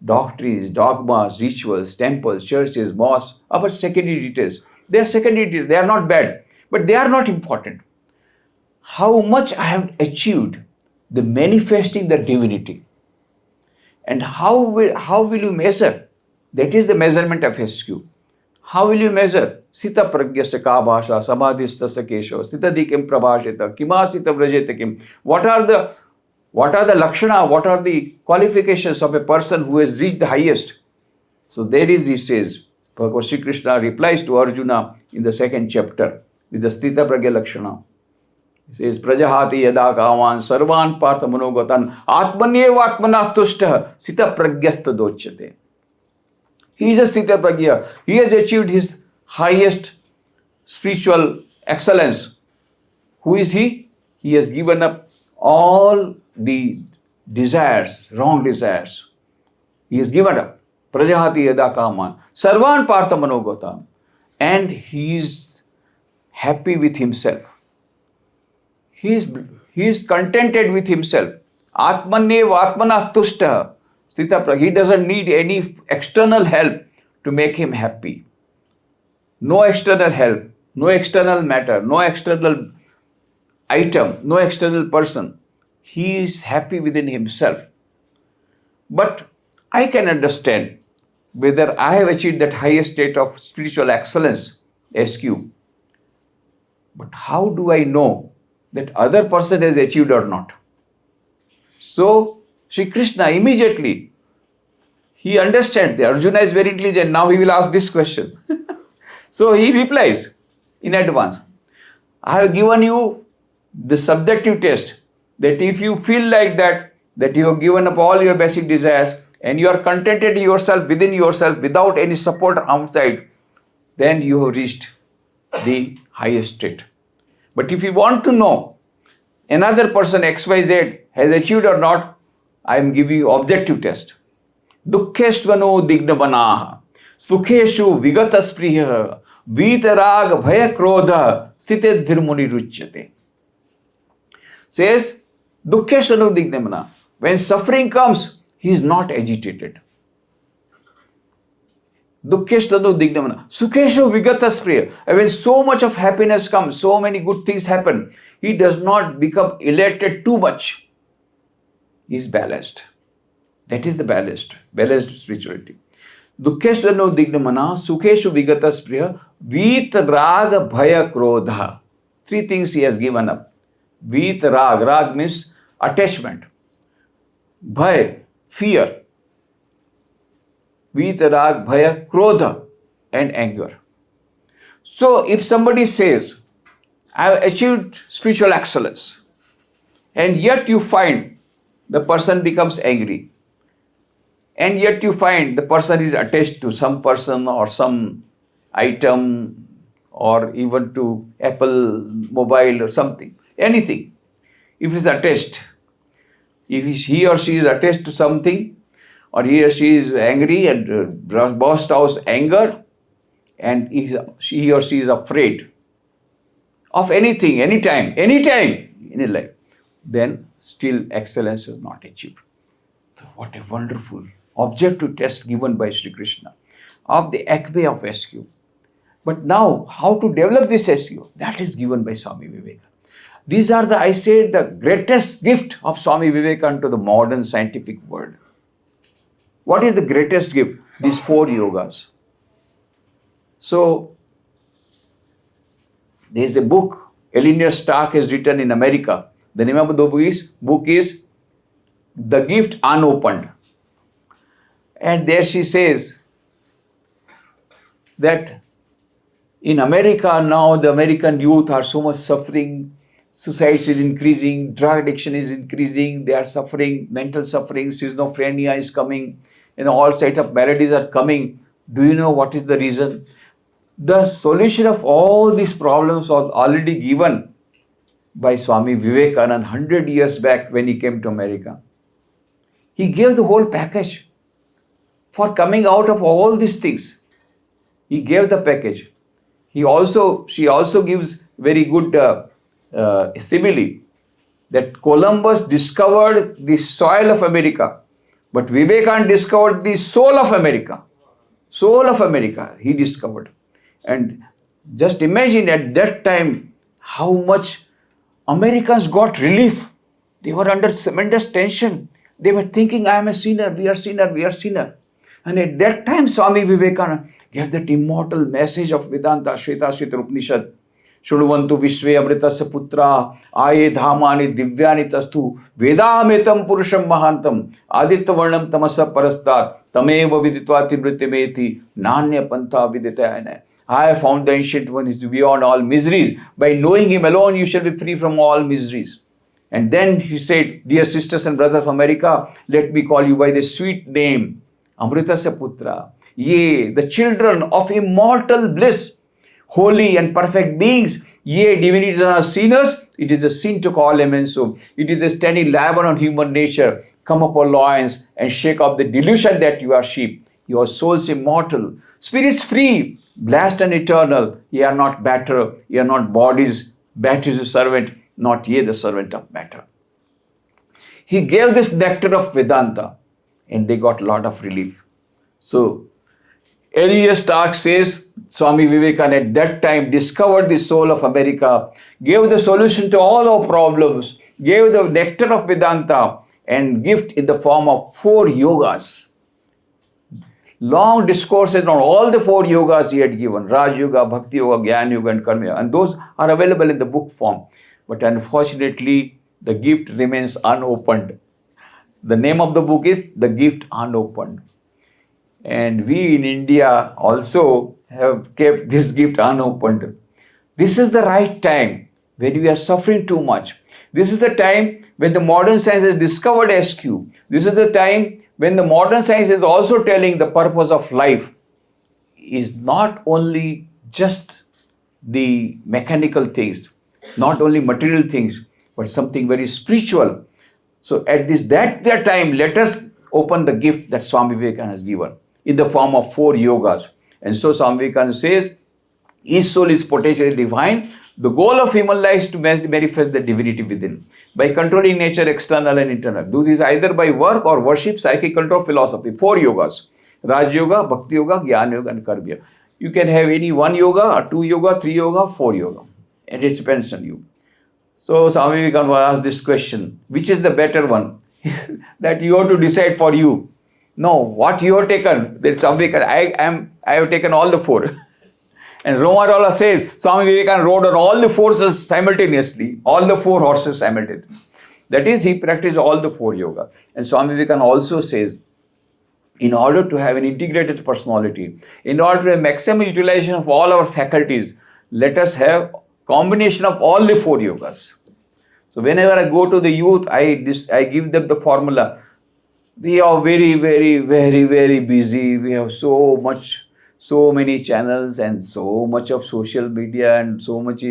Doctrines, dogmas, rituals, temples, churches, mosques are but secondary details. They are secondary details. They are not bad, but they are not important. How much I have achieved the manifesting the divinity, and how will you measure? That is the measurement of SQ. How will you measure? Sita pragyasya ka bhasha samadhistasya kesho sitadikim prabhashita kimasita vrajeta kim. What are the lakshana? What are the qualifications of a person who has reached the highest? So there is, he says, Bhagavad Shri Krishna replies to Arjuna in the second chapter with the Sthita Pragya Lakshana. He says, Prajahati yada kaman sarvan partha manogatan atmanyeva atmanastustha sita pragyasta dochyate. He is a Sthita Pragya. He has achieved his highest spiritual excellence. Who is he? He has given up all the desires, wrong desires. He has given up. Prajahati yada kaman sarvan partha manogatan. And he is happy with himself. He is contented with himself. Atmaneva atmana tushta. He doesn't need any external help to make him happy. No external help, no external matter, no external item, no external person. He is happy within himself. But I can understand whether I have achieved that highest state of spiritual excellence, SQ. But how do I know that other person has achieved or not? So, Sri Krishna immediately, he understands that Arjuna is very intelligent. Now he will ask this question. So he replies in advance, I have given you the subjective test that if you feel like that you have given up all your basic desires and you are contented yourself within yourself without any support outside, then you have reached the highest state. But if you want to know another person XYZ has achieved or not, I am giving you objective test. Dukkheshvano dignavanaha sukheshu vigataspriya vitarag bhaya krodha sthite dhirmuni ruchyate. Says, Dukkheshvano dignavanaha. When suffering comes, he is not agitated. Dukkheshvano dignavanaha. Sukheshu vigataspriya. When so much of happiness comes, so many good things happen, he does not become elated too much. He is balanced. That is the balanced spirituality. Dukkheshvano dignamana, sukheshu vigataspriya, vit raga bhaya krodha. Three things he has given up. Vit rag. Rag means attachment. Bhay, fear. Vit rag bhaya krodha, and anger. So if somebody says, I have achieved spiritual excellence, and yet you find the person becomes angry, and yet you find the person is attached to some person or some item or even to Apple mobile or something, anything. If he's attached, if he or she is attached to something, or he or she is angry and burst out anger, and he or she is afraid of anything, anytime in his life, then still excellence is not achieved. So what a wonderful objective test given by Sri Krishna of the acme of SQ. But now, how to develop this SQ? That is given by Swami Vivekananda. These are the greatest gift of Swami Vivekananda to the modern scientific world. What is the greatest gift? These 4 yogas. So, there is a book Eleanor Stark has written in America. The name of the book is The Gift Unopened. And there she says that in America now, the American youth are so much suffering, suicide is increasing, drug addiction is increasing, they are suffering, mental suffering, schizophrenia is coming, all types of maladies are coming. Do you know what is the reason? The solution of all these problems was already given by Swami Vivekananda 100 years back when he came to America. He gave the whole package for coming out of all these things. He gave the package. She also gives very good simile that Columbus discovered the soil of America, but Vivekananda discovered the soul of America. Soul of America he discovered. And just imagine at that time how much Americans got relief. They were under tremendous tension. They were thinking, I am a sinner, we are sinner, we are sinner. And at that time, Swami Vivekananda gave that immortal message of Vedanta, Shveta Upanishad. Shruvantu Vishve Amritasya Putra, Aye Dhamani Divyani Tastu, Vedametam Purusham Mahantam, Aditya Varnam Tamasa Parastat, Tameva Viditvati Mritimeti, Nanya Pantha Viditayana. I have found the ancient one is beyond all miseries. By knowing him alone, you shall be free from all miseries. And then he said, dear sisters and brothers of America, let me call you by the sweet name, Amritasya Putra. Ye, the children of immortal bliss, holy and perfect beings, ye, divinities are sinners, it is a sin to call them so. It is a steady labor on human nature. Come up, O lions, and shake off the delusion that you are sheep. Your souls immortal, spirits free, blessed and eternal. Ye are not matter, ye are not bodies. Bat is a servant, not ye the servant of matter. He gave this nectar of Vedanta, and they got a lot of relief. So, Elias Stark says, Swami Vivekananda at that time discovered the soul of America, gave the solution to all our problems, gave the nectar of Vedanta, and gift in the form of 4 yogas. Long discourses on all the 4 yogas he had given, Raj Yoga, Bhakti Yoga, Jnana Yoga and Karma Yoga. And those are available in the book form. But unfortunately, the gift remains unopened. The name of the book is The Gift Unopened. And we in India also have kept this gift unopened. This is the right time when we are suffering too much. This is the time when the modern science has discovered SQ. This is the time when the modern science is also telling the purpose of life is not only just the mechanical things, not only material things, but something very spiritual. So at that time, let us open the gift that Swami Vivekananda has given in the form of 4 yogas. And so Swami Vivekananda says, each soul is potentially divine. The goal of human life is to manifest the divinity within by controlling nature, external and internal. Do this either by work or worship, psychic control, philosophy. 4 yogas. Raj Yoga, Bhakti Yoga, Jnana Yoga and Karma Yoga. You can have any 1 yoga or 2 yoga, 3 yoga, 4 yoga. It depends on you. So Swami Vivekananda asked this question, which is the better one? That you have to decide for you. No, what you have taken, that Swami Vivekananda, I have taken all the 4. And Romarola says, Swami Vivekananda rode on all the 4 horses simultaneously, all the 4 horses simultaneously. That is, he practiced all the 4 yoga. And Swami Vivekananda also says, in order to have an integrated personality, in order to have maximum utilization of all our faculties, let us have combination of all the 4 yogas. So whenever I go to the youth, I give them the formula. We are very, very, very, very busy. We have so many channels and so much of social media and so much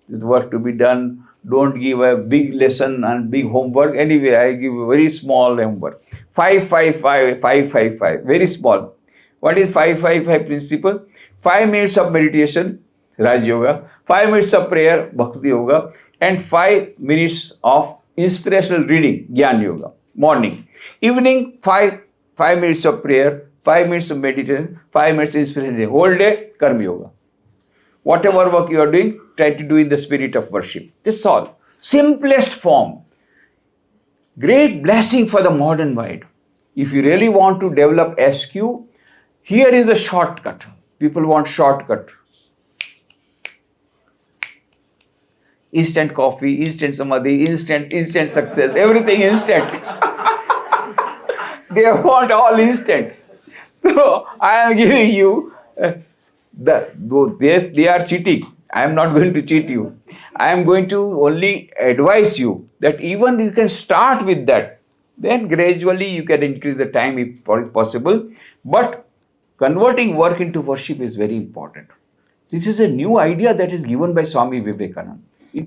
work to be done. Don't give a big lesson and big homework. Anyway, I give a very small homework. 5-5-5, 5-5-5, very small. What is 5-5-5 principle? 5 minutes of meditation, Raj Yoga, 5 minutes of prayer, Bhakti Yoga, and 5 minutes of inspirational reading, Jnana Yoga, morning. Evening, 5 minutes of prayer, 5 minutes of meditation, 5 minutes of inspiration, whole day, Karma Yoga. Whatever work you are doing, try to do in the spirit of worship. This is all. Simplest form. Great blessing for the modern mind. If you really want to develop SQ, here is a shortcut. People want shortcut. Instant coffee, instant samadhi, instant success, everything instant. They want all instant. So I am giving you They are cheating. I am not going to cheat you. I am going to only advise you that even you can start with that. Then gradually you can increase the time if possible. But converting work into worship is very important. This is a new idea that is given by Swami Vivekananda.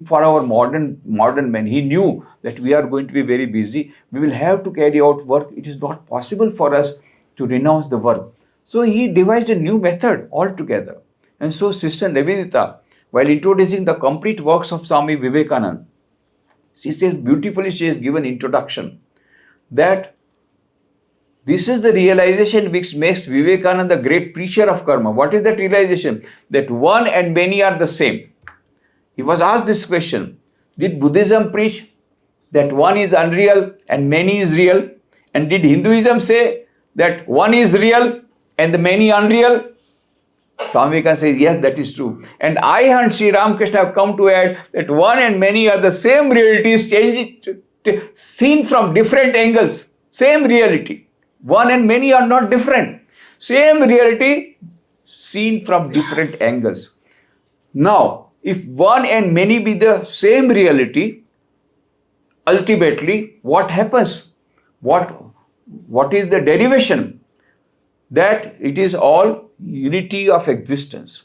For our modern men, he knew that we are going to be very busy. We will have to carry out work. It is not possible for us to renounce the work. So he devised a new method altogether. And so Sister Nivedita, while introducing the complete works of Swami Vivekananda, she says beautifully, she has given introduction that this is the realization which makes Vivekananda the great preacher of karma. What is that realization? That one and many are the same. He was asked this question, did Buddhism preach that one is unreal and many is real? And did Hinduism say that one is real and the many unreal? Swami Vivekananda says, yes, that is true. And I and Shri Ramakrishna have come to add that one and many are the same realities seen from different angles. Same reality. One and many are not different. Same reality seen from different angles. Now, if one and many be the same reality, ultimately, what happens? What is the derivation? That it is all unity of existence.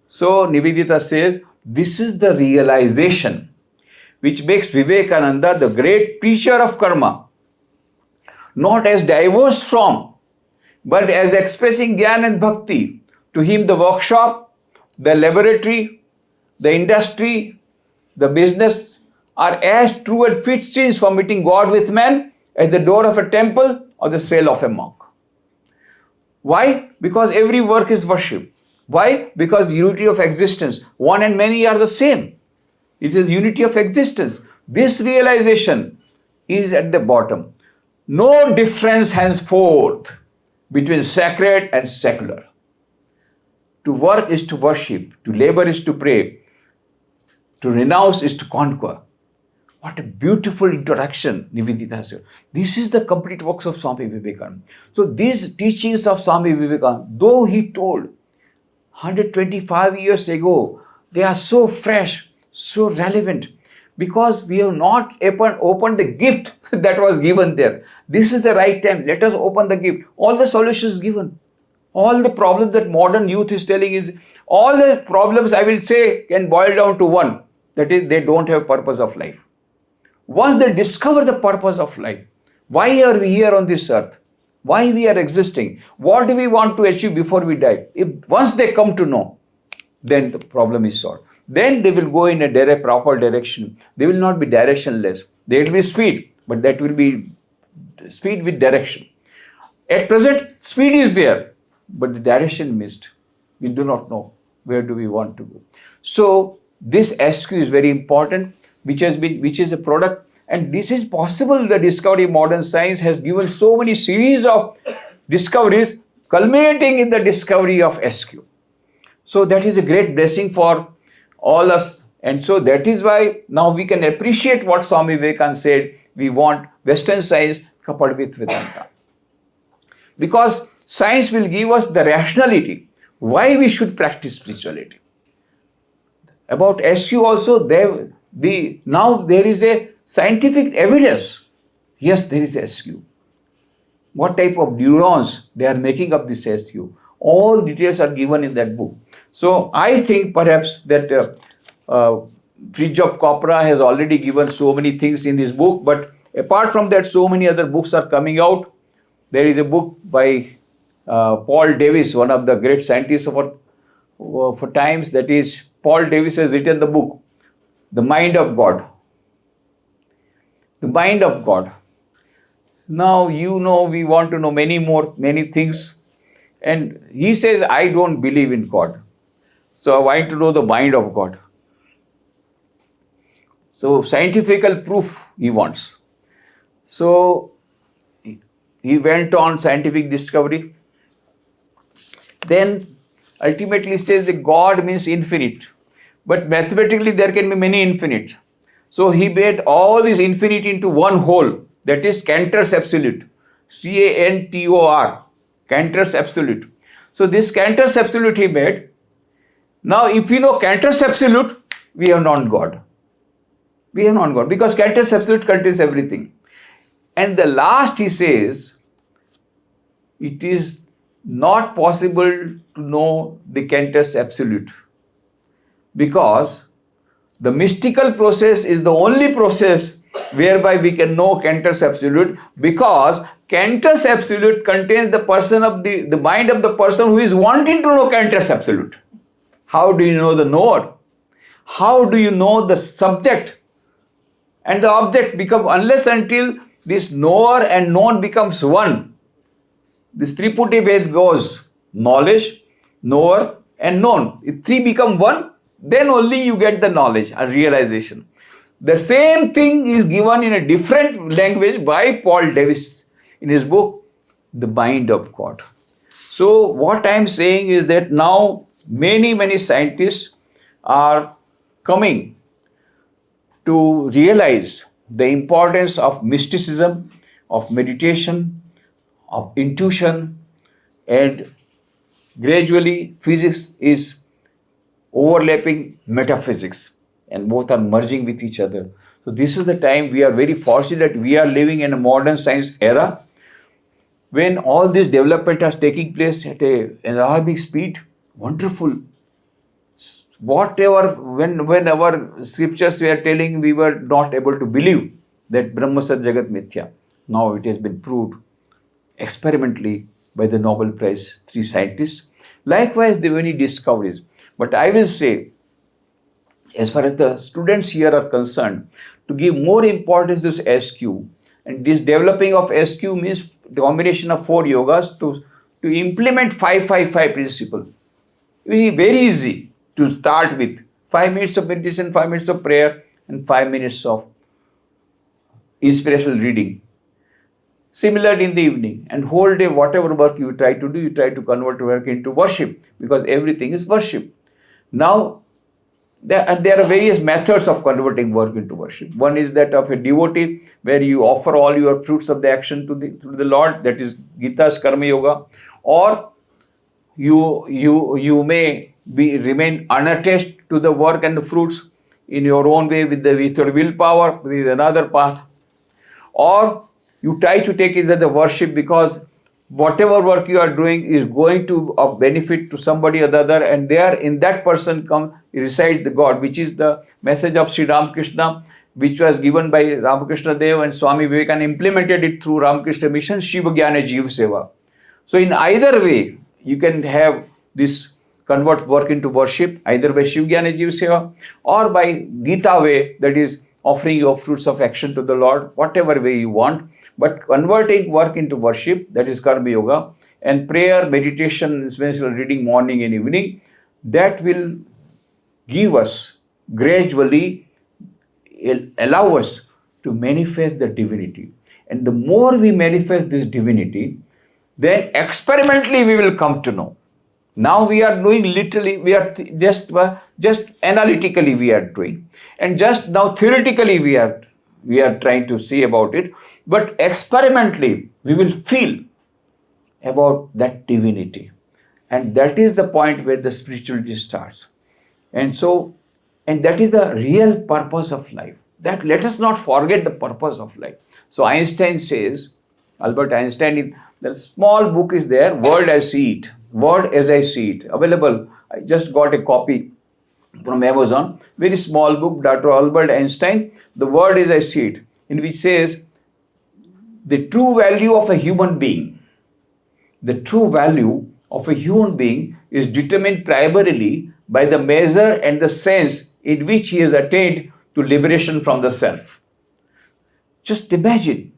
So Nivedita says, this is the realization which makes Vivekananda the great preacher of karma, not as diverse from, but as expressing Jnana and Bhakti. To him, the workshop, the laboratory, the industry, the business are as true and fit scenes for meeting God with man as the door of a temple or the cell of a monk. Why? Because every work is worship. Why? Because unity of existence. One and many are the same. It is unity of existence. This realization is at the bottom. No difference henceforth between sacred and secular. To work is to worship. To labor is to pray. To renounce is to conquer. What a beautiful introduction Nivedita said. This is the complete works of Swami Vivekananda. So these teachings of Swami Vivekananda, though he told 125 years ago, they are so fresh, so relevant, because we have not opened the gift that was given there. This is the right time. Let us open the gift. All the solutions given. All the problems that modern youth is telling is, all the problems I will say can boil down to one. That is, they don't have purpose of life. Once they discover the purpose of life, why are we here on this earth? Why we are existing? What do we want to achieve before we die? If once they come to know, then the problem is solved. Then they will go in a proper direction. They will not be directionless. There will be speed, but that will be speed with direction. At present, speed is there, but the direction missed. We do not know where do we want to go. So this SQ is very important, which is a product, and this is possible. The discovery of modern science has given so many series of discoveries, culminating in the discovery of SQ. So that is a great blessing for all us, and so that is why now we can appreciate what Swami Vivekananda said. We want Western science coupled with Vedanta, because science will give us the rationality why we should practice spirituality. About SQ also, now there is a scientific evidence. Yes, there is SQ. What type of neurons they are making up this SQ. All details are given in that book. So I think perhaps that Fridge of Copra has already given so many things in this book, but apart from that, so many other books are coming out. There is a book by Paul Davies, one of the great scientists for times. That is, Paul Davies has written the book, The Mind of God. The Mind of God. Now, we want to know many things. And he says, I don't believe in God. So I want to know the mind of God. So scientific proof he wants. So he went on scientific discovery. Then ultimately says that God means infinite. But mathematically there can be many infinites. So he made all this infinity into one whole. That is Cantor's absolute. Cantor. Cantor's absolute. So this Cantor's absolute he made, Now, if we know Cantor's absolute, we have known God. We have known God because Cantor's absolute contains everything. And the last he says, it is not possible to know the Cantor's absolute because the mystical process is the only process whereby we can know Cantor's absolute, because Cantor's absolute contains the person of the mind of the person who is wanting to know Cantor's absolute. How do you know the knower? How do you know the subject and the object become, unless until this knower and known becomes one? This Triputi Ved goes knowledge, knower and known. If three become one, then only you get the knowledge and realization. The same thing is given in a different language by Paul Davis in his book, The Mind of God. So what I am saying is that now many scientists are coming to realize the importance of mysticism, of meditation, of intuition, and gradually physics is overlapping metaphysics and both are merging with each other. So this is the time we are very fortunate that we are living in a modern science era when all this development is taking place at an alarming speed. Wonderful. Whatever, when our scriptures were telling, we were not able to believe that Brahma Sat Jagat Mithya. Now it has been proved experimentally by the Nobel Prize 3 scientists. Likewise, there were many discoveries. But I will say, as far as the students here are concerned, to give more importance to this SQ, and this developing of SQ means the combination of 4 yogas to implement 5-5-5 principle. It is very easy to start with 5 minutes of meditation, 5 minutes of prayer, and 5 minutes of inspirational reading. Similar in the evening, and whole day whatever work you try to do, you try to convert work into worship, because everything is worship. Now, there are various methods of converting work into worship. One is that of a devotee, where you offer all your fruits of the action to the Lord, that is Gita's Karma Yoga, or you may remain unattached to the work and the fruits in your own way with your willpower, with another path, or you try to take it as a worship because whatever work you are doing is going to of benefit to somebody or the other, and there in that person resides the God, which is the message of Sri Ramakrishna, which was given by Ramakrishna Dev, and Swami Vivekananda implemented it through Ramakrishna Mission, Shiva Jnana Jeev Seva. So in either way, you can have this convert work into worship, either by Shiva Jnana Jeev Seva or by Gita way, that is offering your fruits of action to the Lord, whatever way you want. But converting work into worship, that is Karma Yoga, and prayer, meditation, spiritual reading morning and evening, that will give us gradually, allow us to manifest the divinity. And the more we manifest this divinity, then experimentally we will come to know. Now we are doing literally, we are just analytically we are doing, and just now theoretically we are trying to see about it, but experimentally we will feel about that divinity, and that is the point where the spirituality starts. And that is the real purpose of life. That let us not forget the purpose of life. So Einstein says, Albert Einstein, the small book is there, World as I See It, available. I just got a copy from Amazon, very small book, Dr. Albert Einstein, The World as I See It, in which says the true value of a human being. The true value of a human being is determined primarily by the measure and the sense in which he has attained to liberation from the self. Just imagine,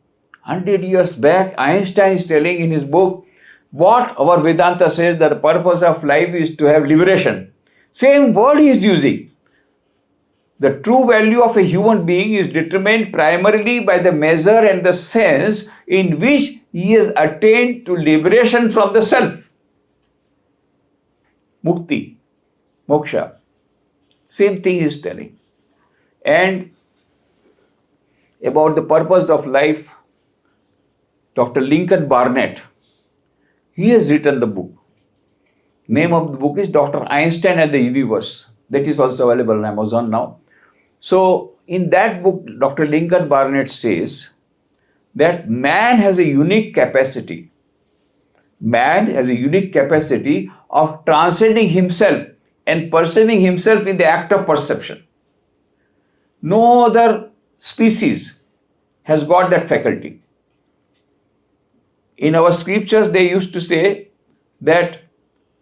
100 years back, Einstein is telling in his book what our Vedanta says, that the purpose of life is to have liberation. Same word he is using. The true value of a human being is determined primarily by the measure and the sense in which he has attained to liberation from the self. Mukti, moksha. Same thing he is telling. And about the purpose of life, Dr. Lincoln Barnett, he has written the book. Name of the book is Dr. Einstein and the Universe. That is also available on Amazon now. So in that book, Dr. Lincoln Barnett says that man has a unique capacity. Man has a unique capacity of transcending himself and perceiving himself in the act of perception. No other species has got that faculty. In our scriptures, they used to say that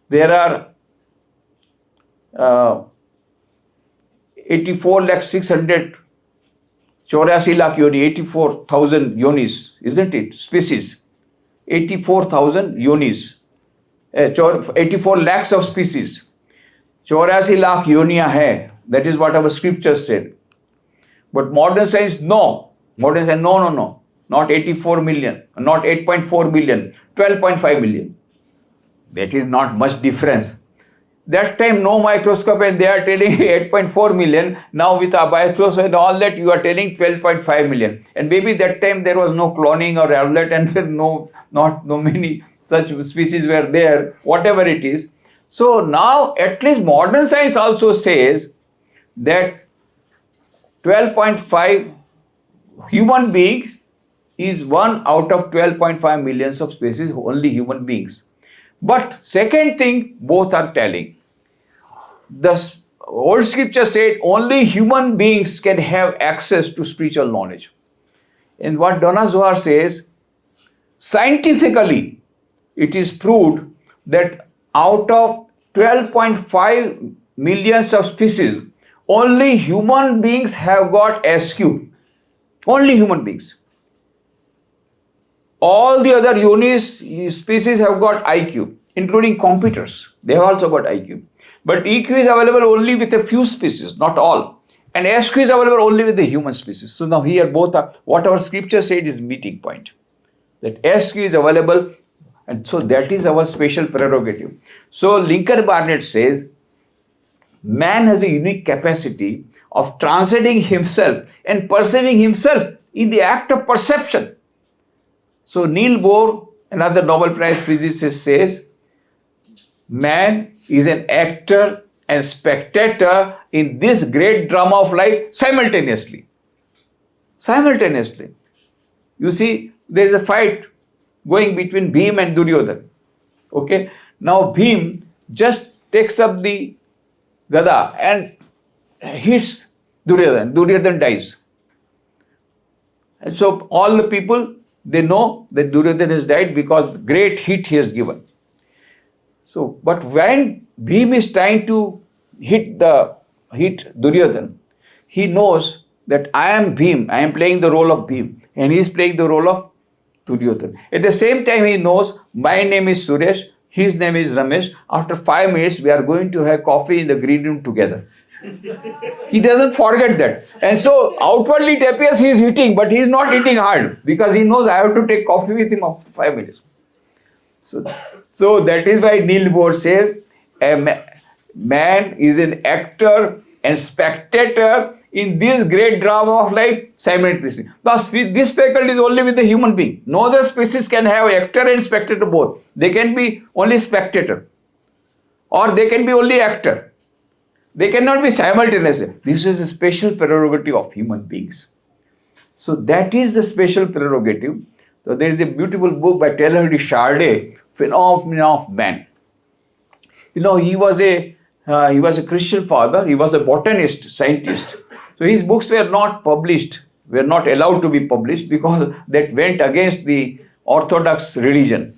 there are 84,684,000 yoni, 84,000 yonis, isn't it? Species. 84,000 yonis. 84 lakhs of species. 84 lakh yoniya hai. That is what our scriptures said. But modern science, no. Modern science, no. Not 84 million, not 8.4 billion, 12.5 million. That is not much difference. That time no microscope and they are telling 8.4 million. Now with a microscope and all that you are telling 12.5 million. And maybe that time there was no cloning or all that and not many such species were there, whatever it is. So now at least modern science also says that 12.5 human beings is 1 out of 12.5 millions of species, only human beings. But second thing, both are telling. The old scripture said only human beings can have access to spiritual knowledge. And what Donna Zohar says, scientifically, it is proved that out of 12.5 millions of species, only human beings have got SQ. Only human beings. All the other yonis species have got IQ, including computers. They have also got IQ. But EQ is available only with a few species, not all. And SQ is available only with the human species. So now here both are, what our scripture said is meeting point. That SQ is available, and so that is our special prerogative. So Lincoln Barnett says, man has a unique capacity of transcending himself and perceiving himself in the act of perception. So Niels Bohr, another Nobel Prize physicist, says, man is an actor and spectator in this great drama of life simultaneously. Simultaneously. You see, there is a fight going between Bhim and Duryodhan. Okay. Now Bhim just takes up the gada and hits Duryodhan. Duryodhan dies. And so all the people, they know that Duryodhan has died because great hit he has given. So, but when Bhim is trying to hit Duryodhan, he knows that I am Bhim, I am playing the role of Bhim, and he is playing the role of Duryodhan. At the same time, he knows my name is Suresh, his name is Ramesh. After 5 minutes, we are going to have coffee in the green room together. He doesn't forget that. And so outwardly it appears he is hitting, but he is not hitting hard because he knows I have to take coffee with him after 5 minutes. So that is why Niels Bohr says a man is an actor and spectator in this great drama of life simultaneously. Thus, this faculty is only with the human being. No other species can have actor and spectator both. They can be only spectator or they can be only actor. They cannot be simultaneous. This is a special prerogative of human beings. So that is the special prerogative. So there is a beautiful book by Teilhard de Chardin, Phenomena of Man. You know, he was a Christian father. He was a botanist, scientist. So his books were not published, were not allowed to be published because that went against the orthodox religion.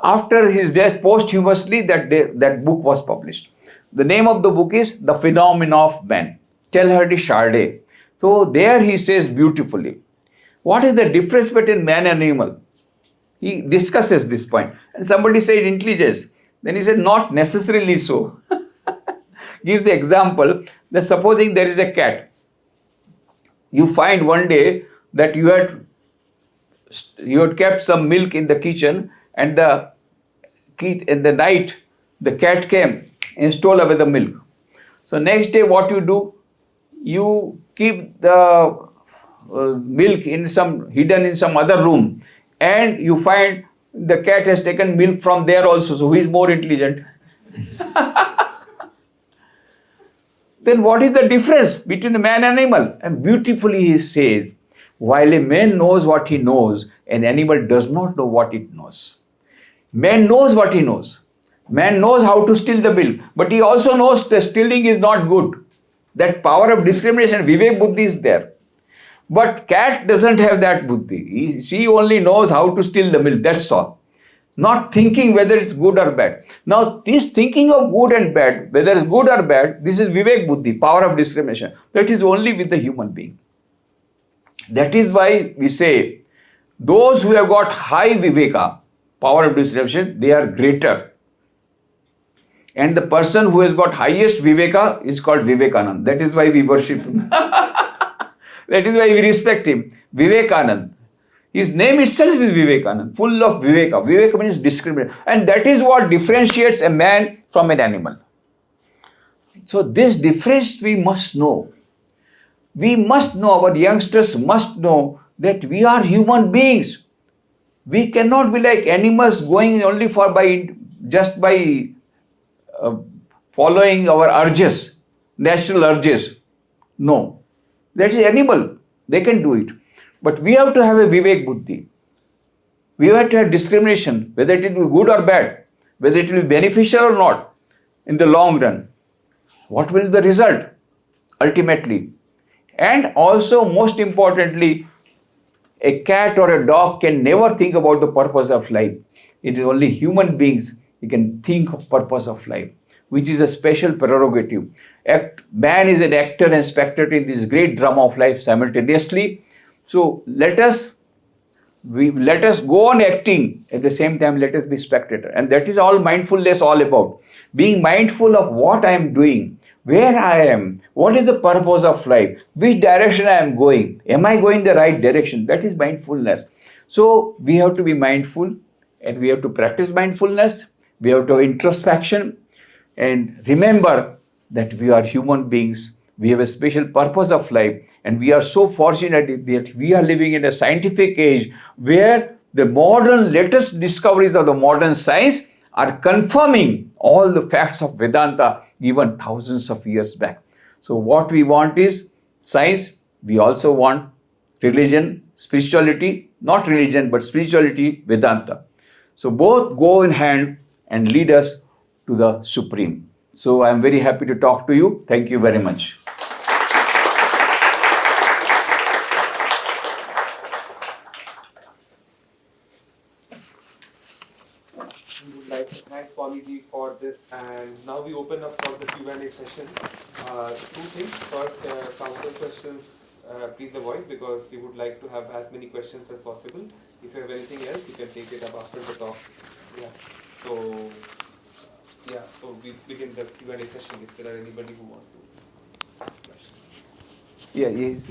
After his death, posthumously, that book was published. The name of the book is The Phenomena of Man, Teilhard de Chardin. So there he says beautifully, what is the difference between man and animal? He discusses this point. And somebody said intelligence. Then he said not necessarily so. Gives the example that supposing there is a cat. You find one day that you had kept some milk in the kitchen and in the night the cat came and stole away the milk. So next day what you do? You keep the milk hidden in some other room, and you find the cat has taken milk from there also. So who is more intelligent? Then what is the difference between a man and animal? And beautifully he says, while a man knows what he knows, an animal does not know what it knows. Man knows what he knows. Man knows how to steal the milk, but he also knows that stealing is not good. That power of discrimination, Vivek Buddhi is there. But cat doesn't have that buddhi. She only knows how to steal the milk, that's all. Not thinking whether it's good or bad. Now, this thinking of good and bad, whether it's good or bad, this is Vivek Buddhi, power of discrimination. That is only with the human being. That is why we say, those who have got high Viveka, power of discrimination, they are greater. And the person who has got highest Viveka is called Vivekananda. That is why we worship him. That is why we respect him. Vivekananda. His name itself is Vivekananda, full of Viveka. Viveka means discrimination. And that is what differentiates a man from an animal. So this difference we must know. We must know, our youngsters must know that we are human beings. We cannot be like animals going only for just by following our urges, natural urges. No. That is animal. They can do it. But we have to have a Vivek Buddhi. We have to have discrimination, whether it will be good or bad, whether it will be beneficial or not in the long run. What will be the result ultimately? And also, most importantly, a cat or a dog can never think about the purpose of life. It is only human beings who can think of purpose of life, which is a special prerogative. Man is an actor and spectator in this great drama of life simultaneously. So let us go on acting, at the same time let us be spectator. And that is all mindfulness all about. Being mindful of what I am doing, where I am, what is the purpose of life, which direction I am going, am I going the right direction? That is mindfulness. So we have to be mindful and we have to practice mindfulness, we have to have introspection and remember that we are human beings, we have a special purpose of life and we are so fortunate that we are living in a scientific age where the modern latest discoveries of the modern science are confirming all the facts of Vedanta given thousands of years back. So what we want is science, we also want religion, spirituality, not religion but spirituality, Vedanta. So both go in hand and lead us to the Supreme. So I am very happy to talk to you. Thank you very much. We would like to thank Swamiji for this, and now we open up for the Q&A session. Two things. First, counter questions please avoid because we would like to have as many questions as possible. If you have anything else, you can take it up after the talk. So we begin the Q&A session if there are anybody who wants to ask questions. Yes.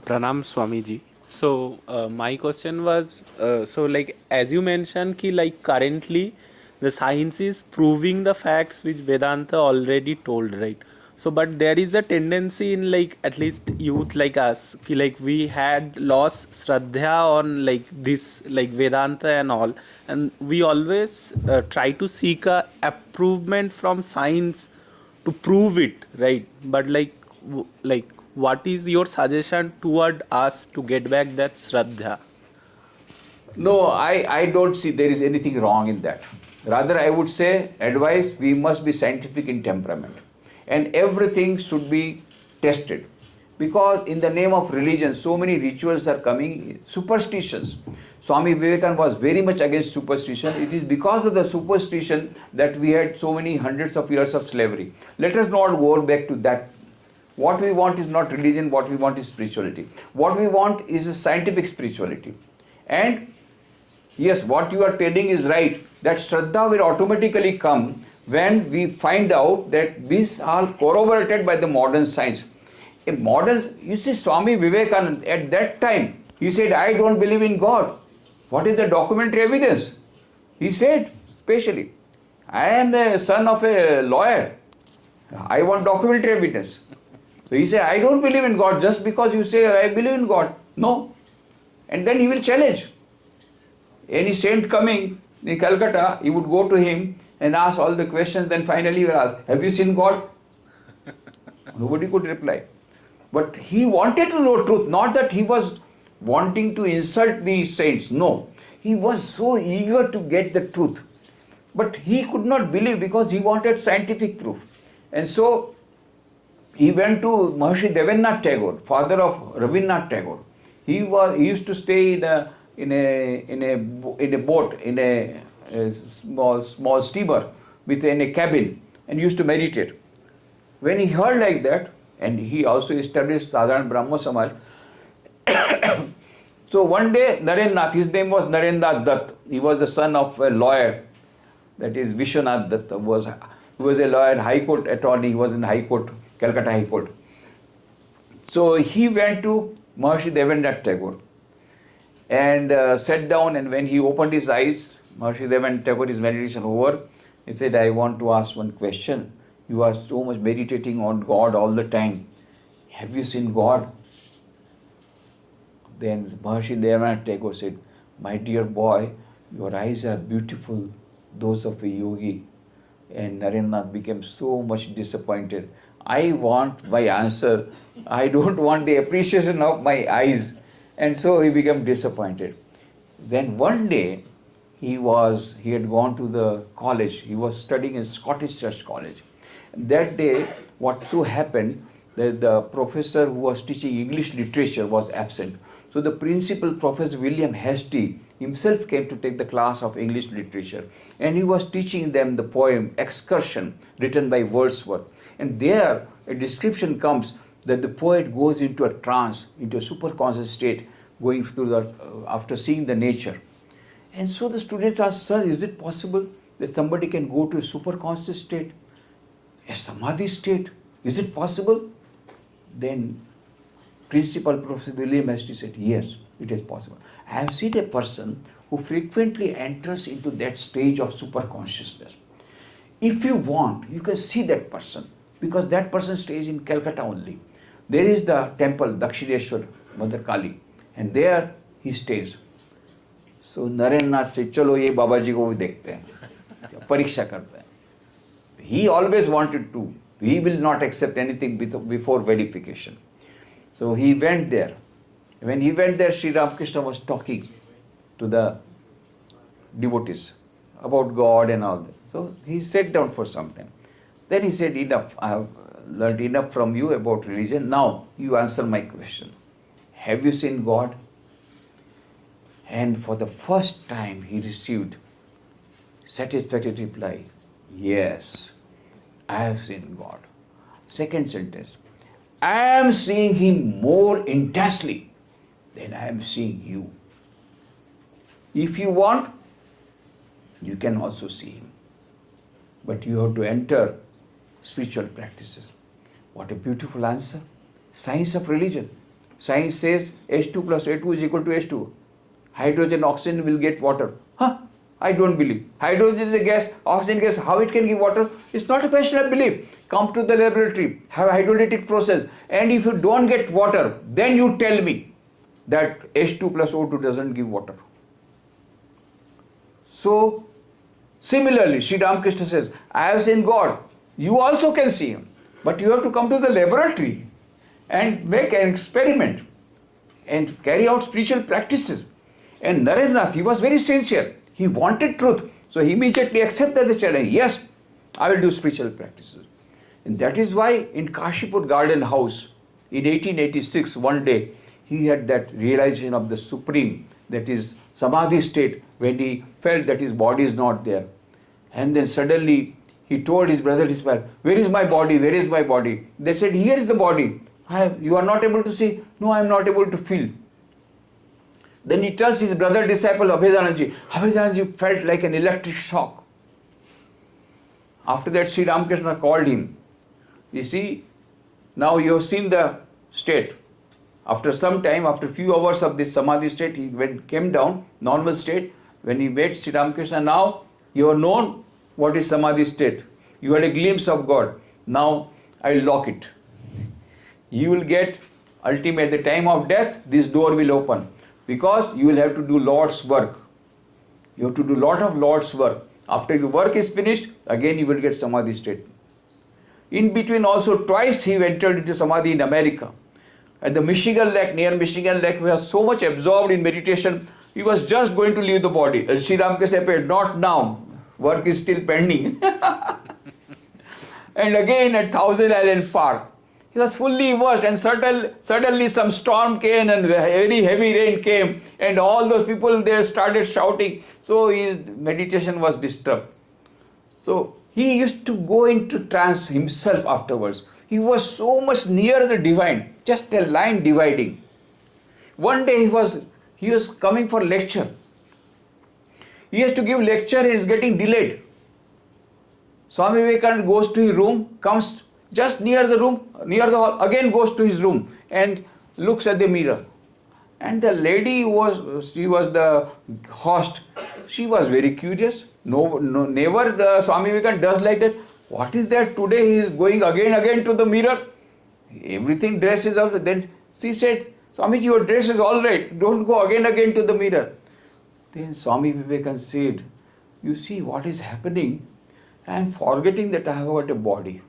Pranam Swamiji. So my question was, so like as you mentioned, ki like currently the science is proving the facts which Vedanta already told, right? So but there is a tendency in like at least youth like us, ki like we had lost Shraddha on like this like Vedanta and all, and we always try to seek a improvement from science to prove it, right? But like what is your suggestion toward us to get back that Shraddha? No, I don't see there is anything wrong in that. Rather, I would say, advice, we must be scientific in temperament. And everything should be tested. Because in the name of religion, so many rituals are coming, superstitions. Swami Vivekananda was very much against superstition. It is because of the superstition that we had so many hundreds of years of slavery. Let us not go back to that. What we want is not religion, what we want is spirituality. What we want is a scientific spirituality. And yes, what you are telling is right, that Shraddha will automatically come when we find out that these are corroborated by the modern science. You see, Swami Vivekananda, at that time, he said, I don't believe in God. What is the documentary evidence? He said, specially, I am the son of a lawyer. I want documentary evidence. So he said, I don't believe in God just because you say I believe in God. No. And then he will challenge. Any saint coming, In Calcutta, he would go to him and ask all the questions, then finally he would ask, have you seen God? Nobody could reply. But he wanted to know truth, not that he was wanting to insult the saints. No, he was so eager to get the truth. But he could not believe because he wanted scientific proof. And so he went to Maharishi Devendrath Tagore, father of Rabindranath Tagore. He used to stay in a boat, in a small steamer in a cabin, and used to meditate. When he heard like that, and he also established Sadharan Brahmo Samaj. So one day Narendranath, his name was Narendranath Dutt, he was the son of a lawyer, that is Vishwanath Dutt, he was a lawyer, High Court attorney, he was in High Court, Calcutta High Court. So he went to Maharishi Devendranath Tagore and sat down, and when he opened his eyes, Maharishi Devendranath Tagore, his meditation over, he said, I want to ask one question. You are so much meditating on God all the time. Have you seen God? Then Maharishi Devendranath Tagore said, my dear boy, your eyes are beautiful, those of a yogi. And Narendranath became so much disappointed. I want my answer. I don't want the appreciation of my eyes. And so he became disappointed. Then one day, he had gone to the college. He was studying in Scottish Church College. That day, what so happened, that the professor who was teaching English literature was absent. So the principal, Professor William Hastie, himself came to take the class of English literature. And he was teaching them the poem Excursion, written by Wordsworth. And there, a description comes that the poet goes into a trance, into a superconscious state, going through after seeing the nature. And so the students asked, sir, is it possible that somebody can go to a superconscious state, a samadhi state? Is it possible? Then Principal Professor William Hastie said, yes, it is possible. I have seen a person who frequently enters into that stage of superconsciousness. If you want, you can see that person, because that person stays in Calcutta only. There is the temple, Dakshineshwar, Mother Kali, and there he stays. So Narendranath said, chalo ye Babaji ko bhi dekhte hain, pariksha karte hain. He always wanted to. He will not accept anything before verification. So he went there. When he went there, Sri Ramakrishna was talking to the devotees about God and all that. So he sat down for some time. Then he said, enough, I have learned enough from you about religion. Now you answer my question. Have you seen God? And for the first time he received satisfactory reply, yes, I have seen God. Second sentence, I am seeing him more intensely than I am seeing you. If you want, you can also see him. But you have to enter spiritual practices. What a beautiful answer. Science of religion. Science says H2 plus A2 is equal to H2. Hydrogen, oxygen will get water. I don't believe. Hydrogen is a gas, oxygen gas, how it can give water? It's not a question of belief. Come to the laboratory, have a hydrolytic process, and if you don't get water, then you tell me that H2 plus O2 doesn't give water. So, similarly, Sri Ramakrishna says, I have seen God. You also can see him. But you have to come to the laboratory and make an experiment and carry out spiritual practices. And Narendranath, he was very sincere. He wanted truth. So he immediately accepted the challenge. Yes, I will do spiritual practices. And that is why in Kashipur Garden House, in 1886, one day, he had that realization of the Supreme, that is Samadhi state, when he felt that his body is not there. And then suddenly he told his brother, his father, where is my body? Where is my body? They said, here is the body. You are not able to see? No, I am not able to feel. Then he touched his brother disciple Abhedanandaji. Abhedanandaji felt like an electric shock. After that, Sri Ramakrishna called him. You see, now you have seen the state. After some time, after a few hours of this Samadhi state, he came down, normal state. When he met Sri Ramakrishna, now you have known what is Samadhi state. You had a glimpse of God. Now I will lock it. You will get, ultimately, at the time of death, this door will open. Because you will have to do Lord's work. You have to do lot of Lord's work. After your work is finished, again you will get Samadhi state. In between also twice he entered into Samadhi in America. At the Michigan Lake, near Michigan Lake, we are so much absorbed in meditation, he was just going to leave the body. Shri Ramakrishna said, not now, work is still pending. And again at Thousand Island Park, he was fully immersed, and suddenly some storm came and very heavy rain came, and all those people there started shouting. So his meditation was disturbed. So he used to go into trance himself afterwards. He was so much near the divine, just a line dividing. One day he was coming for lecture. He has to give lecture, he is getting delayed. Swami Vivekananda goes to his room, comes just near the room, near the hall, again goes to his room and looks at the mirror. And the lady she was the host. She was very curious. Never the Swami Vivekananda does like that. What is that today? He is going again to the mirror. Everything dress is up. Then she said, Swamiji, your dress is all right. Don't go again to the mirror. Then Swami Vivekananda said, you see what is happening? I am forgetting that I have got a body.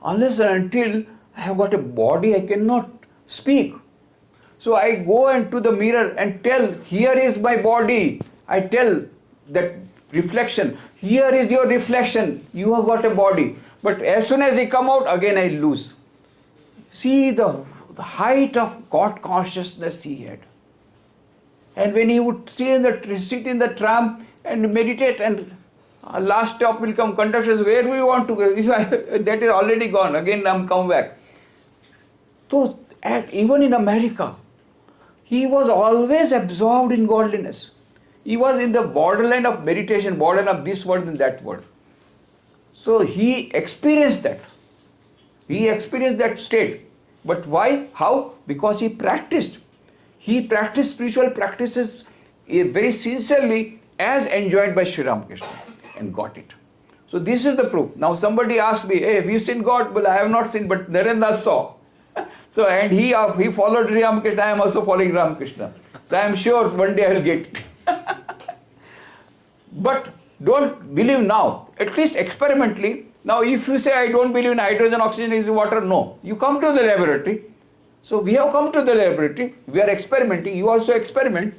Unless and until I have got a body, I cannot speak. So I go into the mirror and tell, here is my body. I tell that reflection, here is your reflection, you have got a body. But as soon as I come out, again I lose. See the height of God consciousness he had. And when he would sit in the tram and meditate, and last stop will come, conductor says, where do you want to go? That is already gone, again I'm come back. So even in America, he was always absorbed in godliness. He was in the borderline of meditation, borderline of this world and that world. So he experienced that. He experienced that state. But why? How? Because he practiced. He practiced spiritual practices very sincerely as enjoined by Shri Ramakrishna and got it. So this is the proof. Now somebody asked me, hey, have you seen God? Well, I have not seen, but Narendra saw. So and he followed Shri Ramakrishna, I am also following Ramakrishna. So I am sure one day I will get it. But don't believe now, at least experimentally. Now if you say I don't believe in hydrogen, oxygen is water, no. You come to the laboratory. So we have come to the laboratory, we are experimenting, you also experiment.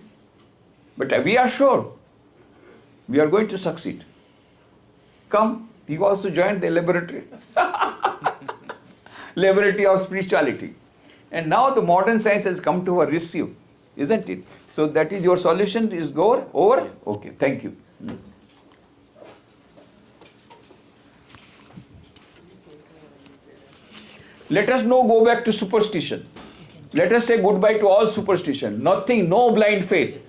But we are sure we are going to succeed. Come, you also join the laboratory. Laboratory of spirituality. And now the modern science has come to our rescue, isn't it? So that is your solution is over? Yes. Okay, thank you. Let us now go back to superstition. Let us say goodbye to all superstition. Nothing, no blind faith.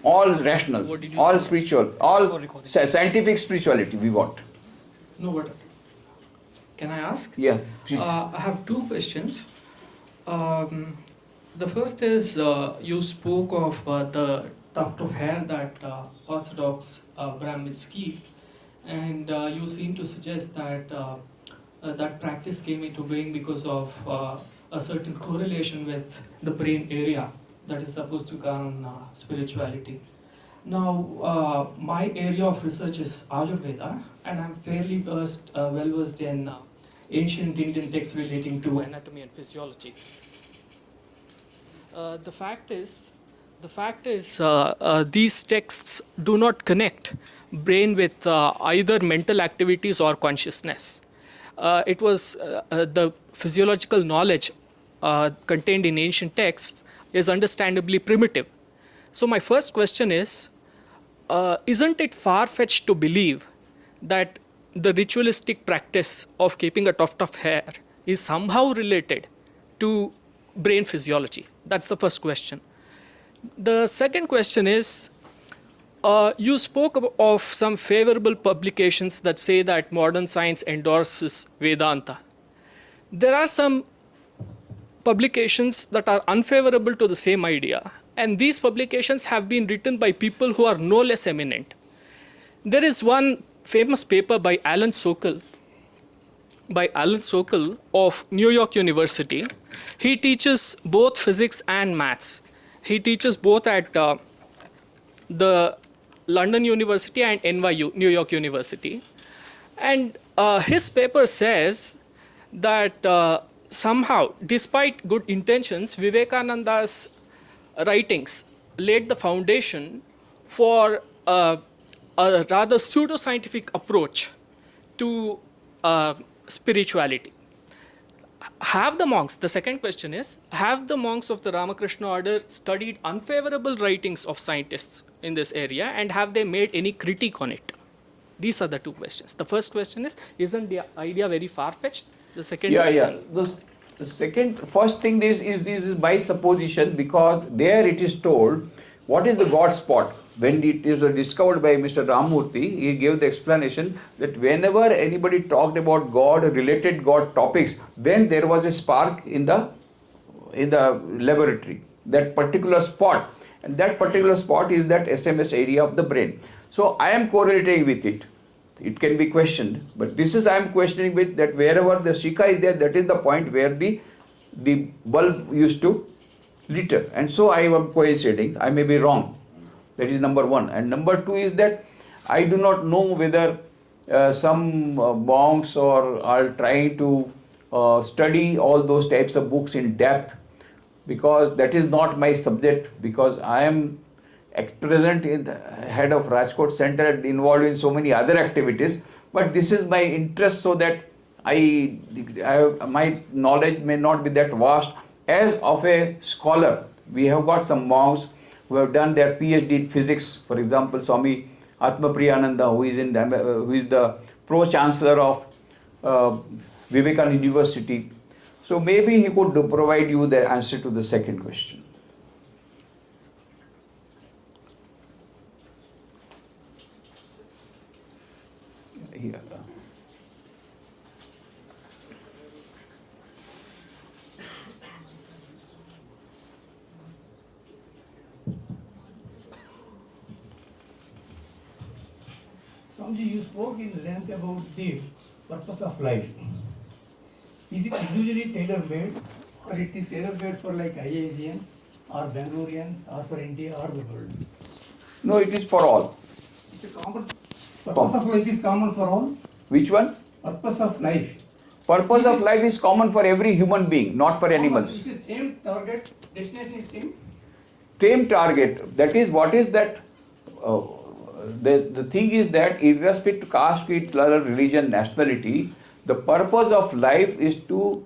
All rational, all spiritual, all scientific spirituality we want. No, what is it? Can I ask? Yeah, please. I have two questions. The first is you spoke of the tuft of hair that Orthodox Brahmins keep, and you seem to suggest that that practice came into being because of a certain correlation with the brain area that is supposed to govern spirituality. Now, my area of research is Ayurveda, and I'm fairly well versed in ancient Indian texts relating to anatomy and physiology. The fact is, these texts do not connect brain with either mental activities or consciousness. It was the physiological knowledge contained in ancient texts is understandably primitive. So my first question is, isn't it far-fetched to believe that the ritualistic practice of keeping a tuft of hair is somehow related to brain physiology? That's the first question. The second question is, you spoke of some favorable publications that say that modern science endorses Vedanta. There are some publications that are unfavorable to the same idea, and these publications have been written by people who are no less eminent. There is one famous paper by Alan Sokal of New York University. He teaches both physics and maths. He teaches both at the London University and NYU, New York University. And his paper says that somehow, despite good intentions, Vivekananda's writings laid the foundation for a rather pseudo-scientific approach to spirituality. Have the monks, the second question is, have the monks of the Ramakrishna Order studied unfavorable writings of scientists in this area, and have they made any critique on it? These are the two questions. The first question is, isn't the idea very far-fetched? The second is First thing this is by supposition, because there it is told what is the God spot. When it is discovered by Mr. Ramurthy, he gave the explanation that whenever anybody talked about God, related God topics, then there was a spark in the laboratory, that particular spot. And that particular spot is that SMS area of the brain. So I am correlating with it. It can be questioned, but this is I am questioning with that wherever the Shika is there, that is the point where the bulb used to litter. And so I am coinciding. I may be wrong. That is number one. And number two is that I do not know whether some monks are trying to study all those types of books in depth, because that is not my subject, because I am at present in the head of Rajkot Center, involved in so many other activities. But this is my interest, so that my knowledge may not be that vast. As of a scholar, we have got some monks who have done their PhD in physics. For example, Swami Atmapriyananda, who is the pro-chancellor of Vivekananda University. So maybe he could provide you the answer to the second question. Here. Swamiji, you spoke in length about the purpose of life. Is it usually tailor-made, or it is tailor-made for like IIScians or Bangaloreans or for India or the world? No, it is for all. It's a common purpose of life is common for all. Which one? Purpose of life. Purpose of life is common for every human being, not for animals. It's the same target, destination is same. Same target. That is what is that. The thing is that irrespective of caste, creed, color, religion, nationality, the purpose of life is to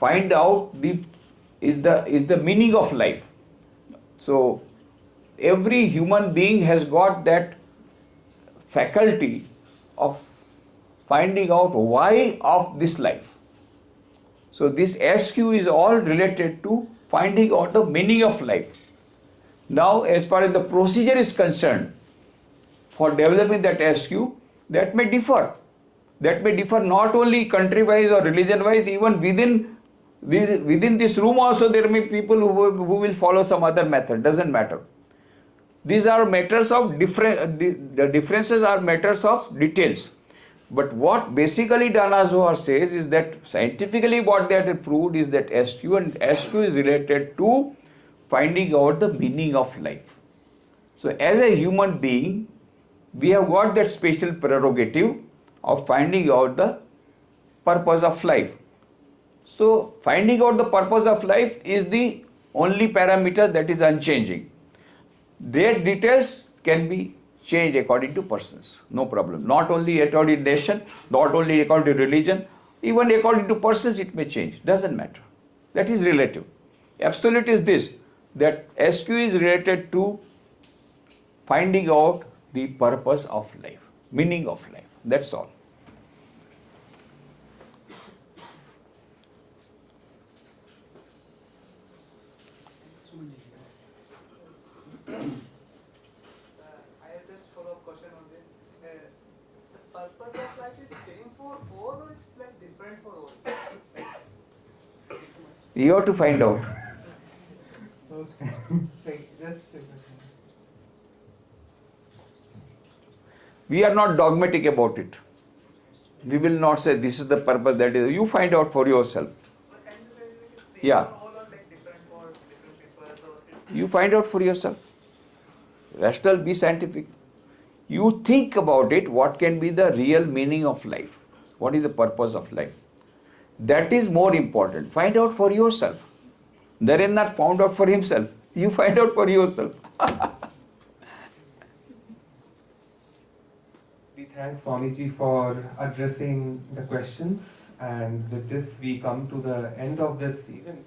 find out the meaning of life. So every human being has got that faculty of finding out why of this life. So this SQ is all related to finding out the meaning of life. Now, as far as the procedure is concerned, for developing that SQ, that may differ. That may differ not only country-wise or religion-wise, even within this room also there may be people who will follow some other method, doesn't matter. These are matters of the differences are matters of details. But what basically Dana Zohar says is that scientifically what they have proved is that SQ, and SQ is related to finding out the meaning of life. So as a human being, we have got that special prerogative of finding out the purpose of life. So finding out the purpose of life is the only parameter that is unchanging. Their details can be changed according to persons, no problem. Not only according to nation, not only according to religion, even according to persons it may change, doesn't matter. That is relative. Absolute is this, that SQ is related to finding out the purpose of life, meaning of life, that's all. I have just follow-up question on this. The purpose of life is same for all, or it's like different for all? You have to find out. We are not dogmatic about it. We will not say this is the purpose, that is. You find out for yourself. But can you say Yeah. all are like different for different people? So it's You find out for yourself. rational, be scientific. You think about it, what can be the real meaning of life? What is the purpose of life? That is more important. Find out for yourself. There is not found out for himself. You find out for yourself. We thank Swamiji for addressing the questions, and with this we come to the end of this event.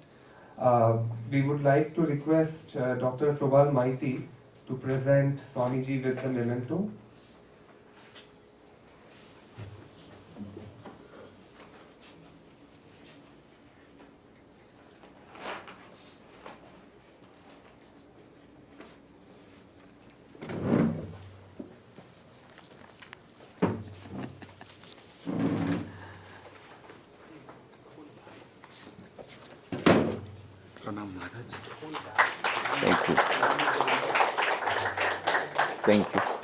We would like to request Dr. Prabal Maiti to present Swamiji with the memento. Thank you. Thank you.